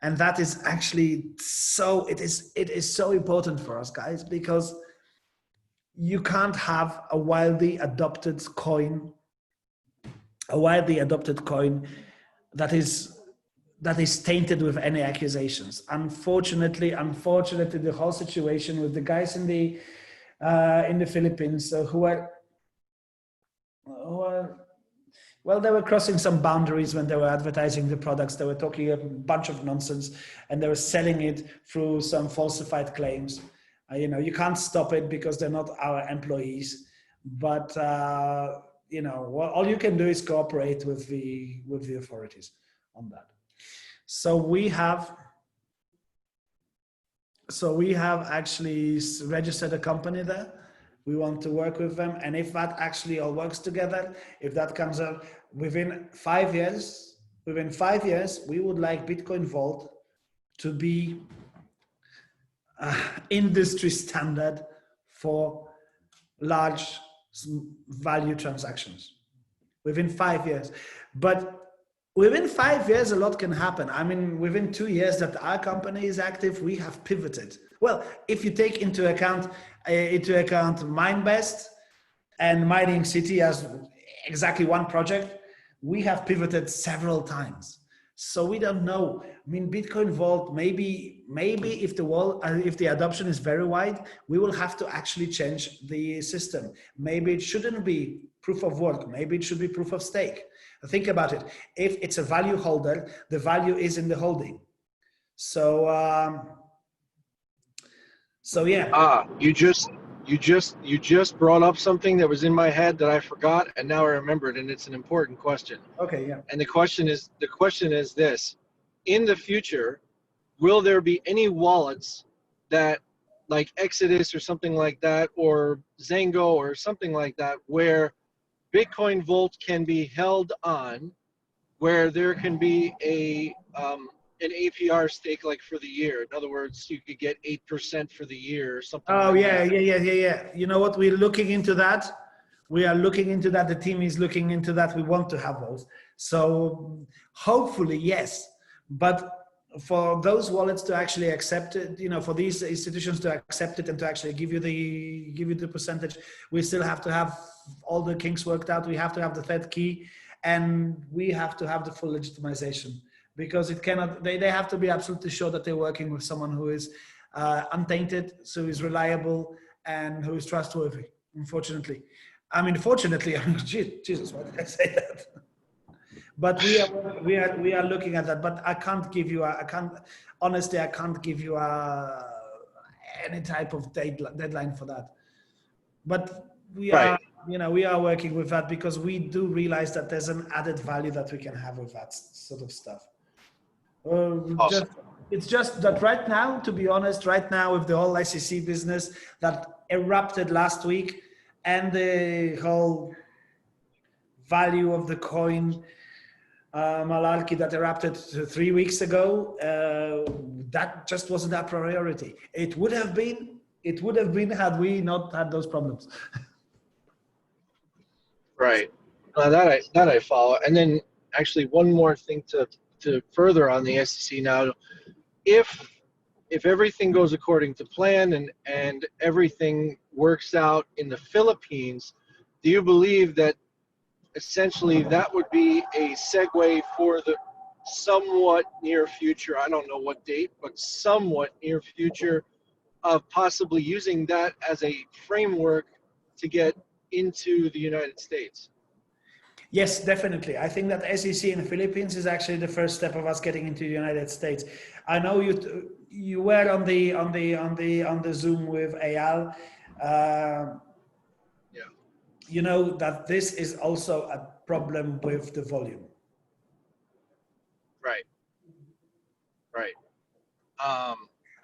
E: And that is actually it is so important for us, guys, because you can't have a widely adopted coin that is tainted with any accusations. Unfortunately, the whole situation with the guys in the Well, they were crossing some boundaries when they were advertising the products. They were talking a bunch of nonsense, and they were selling it through some falsified claims. You know, you can't stop it because they're not our employees. But you know, all you can do is cooperate with the authorities on that. So we have actually registered a company there. We want to work with them, and if that actually all works together, if that comes up within 5 years, we would like Bitcoin Vault to be industry standard for large value transactions within 5 years. But within 5 years, a lot can happen. I mean, within 2 years that our company is active, we have pivoted. Well, if you take into account MineBest and Mining City as exactly one project, we have pivoted several times. So we don't know. I mean, Bitcoin Vault, maybe if the adoption is very wide, we will have to actually change the system. Maybe it shouldn't be proof of work. Maybe it should be proof of stake. Think about it. If it's a value holder, the value is in the holding. So, yeah.
F: You just brought up something that was in my head that I forgot, and now I remembered, and it's an important question.
E: Okay, yeah.
F: And the question is this: in the future, will there be any wallets that, like Exodus or something like that, or Zango or something like that, where Bitcoin Vault can be held on, where there can be an APR stake, like for the year? In other words, you could get 8% for the year or something.
E: Oh,
F: like
E: yeah,
F: that.
E: yeah. You know what? We're looking into that. We are looking into that. The team is looking into that. We want to have those. So hopefully, yes. But for those wallets to actually accept it, you know, for these institutions to accept it and to actually give you the percentage, we still have to have all the kinks worked out. We have to have the Fed key, and we have to have the full legitimization, because it cannot. They have to be absolutely sure that they're working with someone who is untainted, so is reliable, and who is trustworthy. Unfortunately, I mean, fortunately, I mean, Jesus, why did I say that? But we are looking at that. But I can't give you honestly, I can't give you any type of deadline for that. But we are, you know, we are working with that, because we do realize that there's an added value that we can have with that sort of stuff.
F: Awesome.
E: It's just that right now, to be honest, right now with the whole SEC business that erupted last week, and the whole value of the coin malarkey that erupted 3 weeks ago, that just wasn't our priority. It would have been had we not had those problems.
F: Right. That I follow. And then actually one more thing to further on the SEC now. If everything goes according to plan and everything works out in the Philippines, do you believe that essentially that would be a segue for the somewhat near future, I don't know what date, but somewhat near future, of possibly using that as a framework to get into the United States?
E: Yes, definitely. I think that SEC in the Philippines is actually the first step of us getting into the United States. I know you were on the Zoom with Eyal.
F: Yeah.
E: You know that this is also a problem with the volume.
F: Right.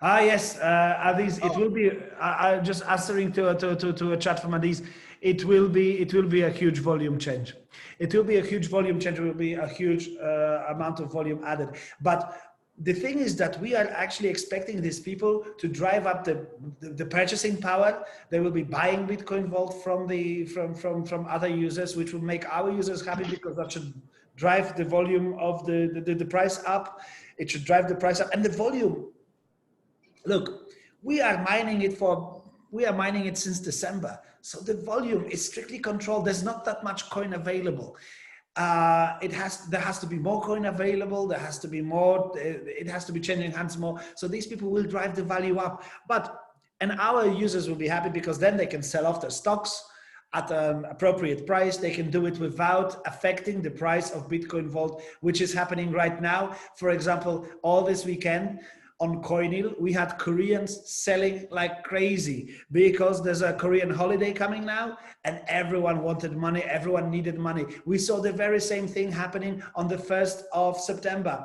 E: Yes, Adis, it will be. I just answering to a chat from Adis. It will be a huge volume change. It will be a huge volume change. It will be a huge amount of volume added. But the thing is that we are actually expecting these people to drive up the purchasing power. They will be buying Bitcoin Vault from other users, which will make our users happy, because that should drive the volume of the price up. It should drive the price up, and the volume. Look, we are mining it since December. So the volume is strictly controlled. There's not that much coin available. There has to be more coin available. There has to be more, it has to be changing hands more. So these people will drive the value up, and our users will be happy, because then they can sell off their stocks. at an appropriate price. They can do it without affecting the price of Bitcoin Vault, which is happening right now. For example, all this weekend on Coinil, we had Koreans selling like crazy because there's a Korean holiday coming now and everyone wanted money, everyone needed money. We saw the very same thing happening on the 1st of September.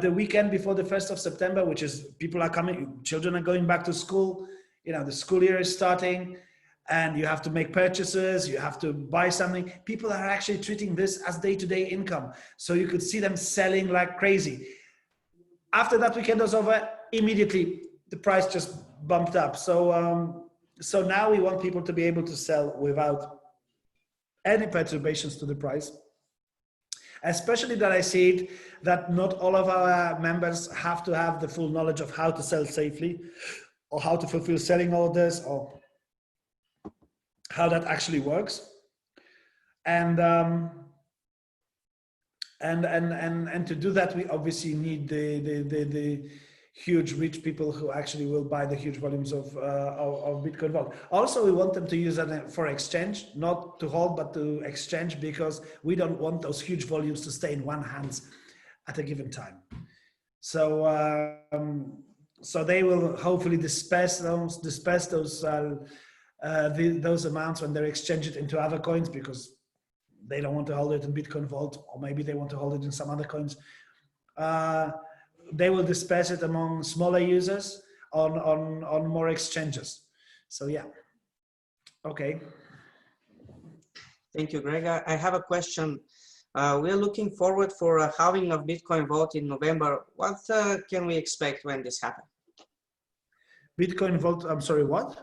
E: The weekend before the 1st of September, which is people are coming, children are going back to school, you know, the school year is starting and you have to make purchases, you have to buy something. People are actually treating this as day-to-day income. So you could see them selling like crazy. After that weekend was over, immediately the price just bumped up. So, so now we want people to be able to sell without any perturbations to the price. Especially that I see it, that not all of our members have to have the full knowledge of how to sell safely or how to fulfill selling orders or how that actually works. And to do that, we obviously need the huge rich people who actually will buy the huge volumes of Bitcoin Vault. Also, we want them to use that for exchange, not to hold, but to exchange, because we don't want those huge volumes to stay in one hand at a given time. So, so they will hopefully disperse those amounts when they exchange it into other coins, because they don't want to hold it in Bitcoin Vault, or maybe they want to hold it in some other coins. They will disperse it among smaller users on more exchanges. So yeah, okay.
A: Thank you, Greg. I have a question. We're looking forward for a halving of Bitcoin Vault in November. What can we expect when this happens?
E: Bitcoin Vault, I'm sorry, what?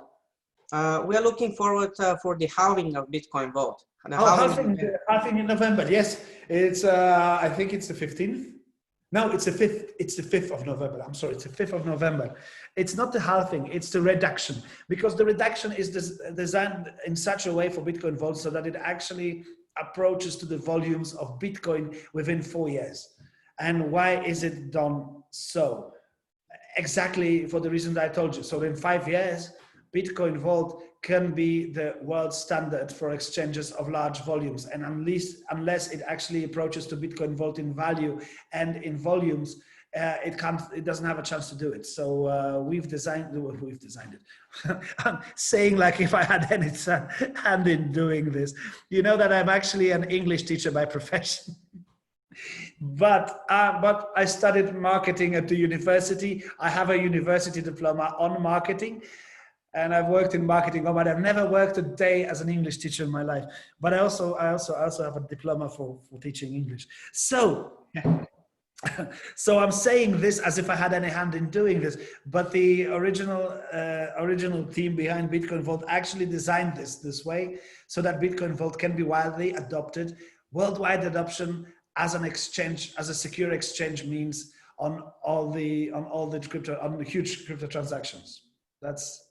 A: We are looking forward for the halving of Bitcoin Vault.
E: Halving in November, yes. It's, I think it's the 15th. No, it's the 5th. It's the 5th of November. I'm sorry, it's the 5th of November. It's not the halving, it's the reduction. Because the reduction is designed in such a way for Bitcoin Vault so that it actually approaches to the volumes of Bitcoin within 4 years. And why is it done so? Exactly for the reasons I told you. So in 5 years, Bitcoin Vault can be the world standard for exchanges of large volumes. And unless it actually approaches to Bitcoin Vault in value and in volumes, it doesn't have a chance to do it. So we've designed it. I'm saying like if I had any hand in doing this. You know that I'm actually an English teacher by profession. But I studied marketing at the university. I have a university diploma on marketing. And I've worked in marketing, but I've never worked a day as an English teacher in my life. But I also have a diploma for teaching English. So, so I'm saying this as if I had any hand in doing this. But the original team behind Bitcoin Vault actually designed this way so that Bitcoin Vault can be widely adopted. Worldwide adoption as an exchange, as a secure exchange means on the huge crypto transactions. That's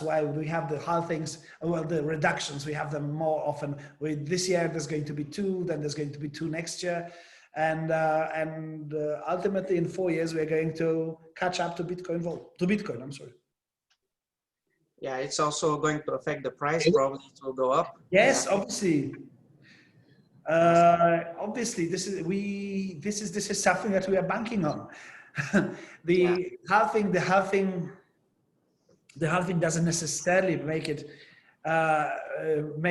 E: why we have the halvings, well, the reductions, we have them more often. This year there's going to be 2, then there's going to be 2 next year. And ultimately in 4 years, we're going to catch up to Bitcoin, I'm sorry.
A: Yeah, it's also going to affect the price, probably it will go up.
E: Yes,
A: yeah.
E: Obviously. Obviously, this is something that we are banking on. The halving doesn't necessarily make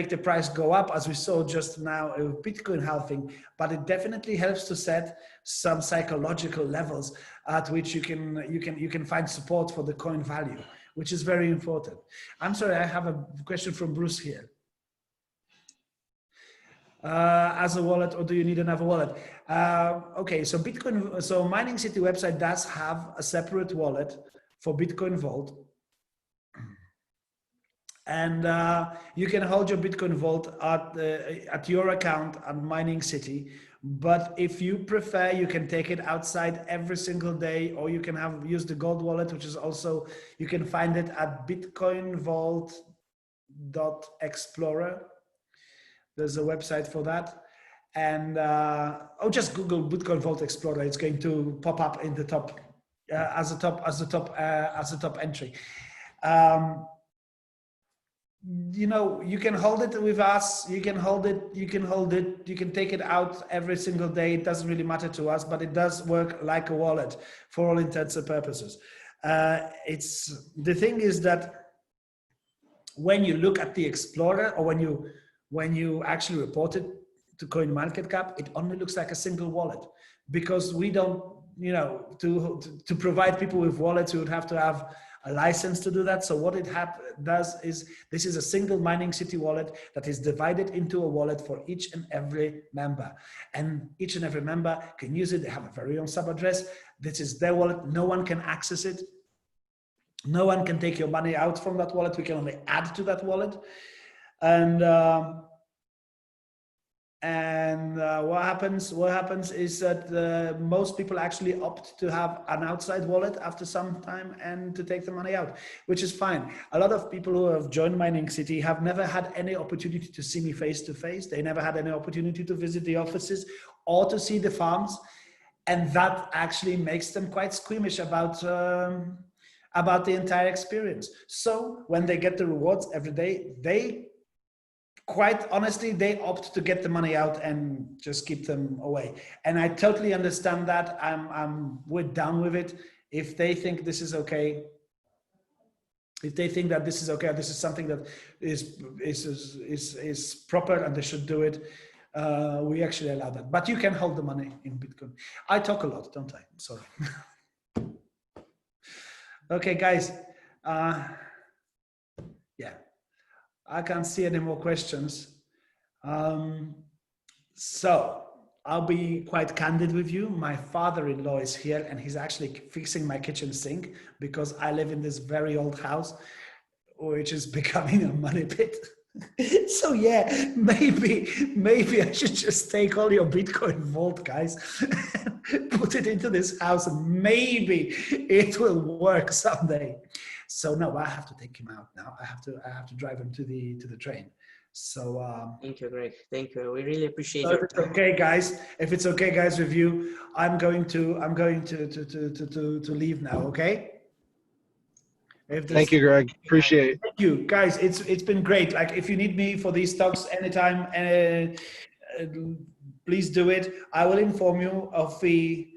E: the price go up, as we saw just now with Bitcoin halving, but it definitely helps to set some psychological levels at which you can find support for the coin value, which is very important. I'm sorry, I have a question from Bruce here. As a wallet, or do you need another wallet? Okay, so Mining City website does have a separate wallet for Bitcoin Vault. And you can hold your Bitcoin Vault at your account at Mining City. But if you prefer, you can take it outside every single day, or you can use the gold wallet, which is also, you can find it at bitcoinvault.explorer. There's a website for that. And just Google Bitcoin Vault Explorer. It's going to pop up in the top as a top entry. You know, you can hold it with us, you can hold it, you can take it out every single day. It doesn't really matter to us, but it does work like a wallet for all intents and purposes. It's the thing is that when you look at the Explorer, or when you actually report it to CoinMarketCap, it only looks like a single wallet, because we don't, you know, to provide people with wallets, you would have to have a license to do that. So what it does is, this is a single Mining City wallet that is divided into a wallet for each and every member, and each and every member can use it. They have a very own sub address. This is their wallet. No one can access it. No one can take your money out from that wallet. We can only add to that wallet. And what happens is that most people actually opt to have an outside wallet after some time and to take the money out, which is fine. A lot of people who have joined Mining City have never had any opportunity to see me face to face. They never had any opportunity to visit the offices or to see the farms. And that actually makes them quite squeamish about the entire experience. So when they get the rewards every day, they quite honestly, they opt to get the money out and just keep them away. And I totally understand that. We're down with it. If they think this is okay, if they think that this is okay, this is something that is proper and they should do it, we actually allow that. But you can hold the money in Bitcoin. I talk a lot, don't I? I'm sorry. Okay, guys. Yeah. I can't see any more questions. So I'll be quite candid with you. My father-in-law is here and he's actually fixing my kitchen sink because I live in this very old house, which is becoming a money pit. So yeah, maybe I should just take all your Bitcoin vault, guys, and put it into this house, and maybe it will work someday. So no, I have to take him out now. I have to drive him to the train. So
A: thank you, Greg. Thank you. We really appreciate
E: so
A: your
E: if it's okay, guys. If it's okay, guys, with you, I'm going to leave now. Okay.
F: Thank you, Greg. Appreciate it.
E: Thank you, guys. It's been great. Like, if you need me for these talks anytime, please do it. I will inform you of the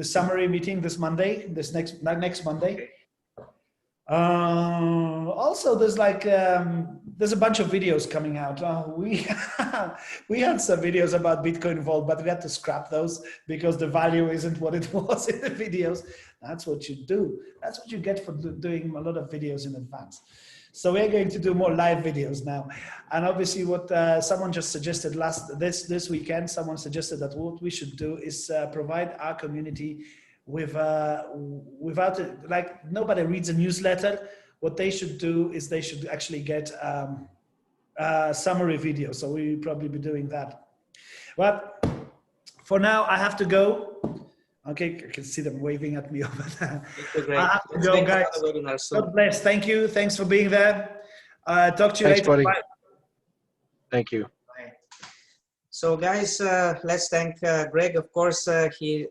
E: summary meeting this Monday, next Monday. Also, there's there's a bunch of videos coming out. We had some videos about Bitcoin Vault, but we had to scrap those because the value isn't what it was in the videos. That's what you do. That's what you get for doing a lot of videos in advance. So we're going to do more live videos now. And obviously what someone just suggested this weekend, someone suggested that what we should do is provide our community with, like, nobody reads a newsletter. What they should do is they should actually get a summary video. So we'll probably be doing that. But for now, I have to go. Okay, I can see them waving at me over there. I have to go, guys. God bless. Thank you. Thanks for being there. Talk to you later.
F: Buddy.
E: Bye.
F: Thank you.
A: So guys, let's thank Greg. Of course, he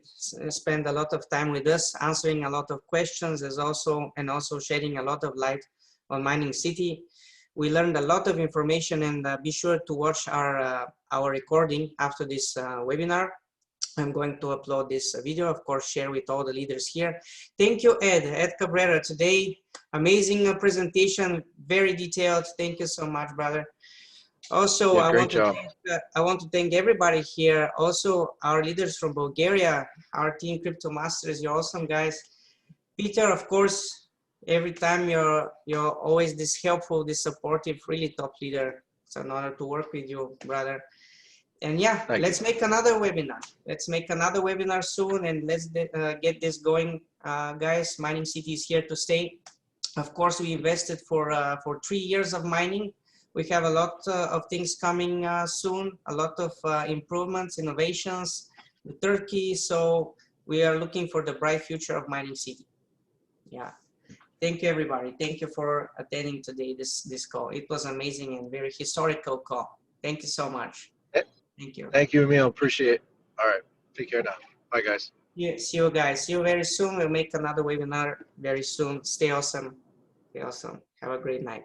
A: spent a lot of time with us, answering a lot of questions, and also shedding a lot of light on Mining City. We learned a lot of information, and be sure to watch our recording after this webinar. I'm going to upload this video, of course, share with all the leaders here. Thank you, Ed Cabrera, today. Amazing presentation, very detailed. Thank you so much, brother. Also,
F: yeah,
A: I want to thank everybody here. Also, our leaders from Bulgaria, our team Crypto Masters, you're awesome, guys. Peter, of course, every time you're always this helpful, this supportive, really top leader. It's an honor to work with you, brother. And yeah, let's make another webinar. Let's make another webinar soon, and let's get this going, guys. Mining City is here to stay. Of course, we invested for 3 years of mining. We have a lot of things coming soon, a lot of improvements, innovations with Turkey. So we are looking for the bright future of Mining City. Yeah. Thank you, everybody. Thank you for attending today this call. It was amazing and very historical call. Thank you so much. Thank you.
F: Thank you, Emil. Appreciate it. All right. Take care now. Bye, guys.
A: Yeah, see you guys. See you very soon. We'll make another webinar very soon. Stay awesome. Stay awesome. Have a great night.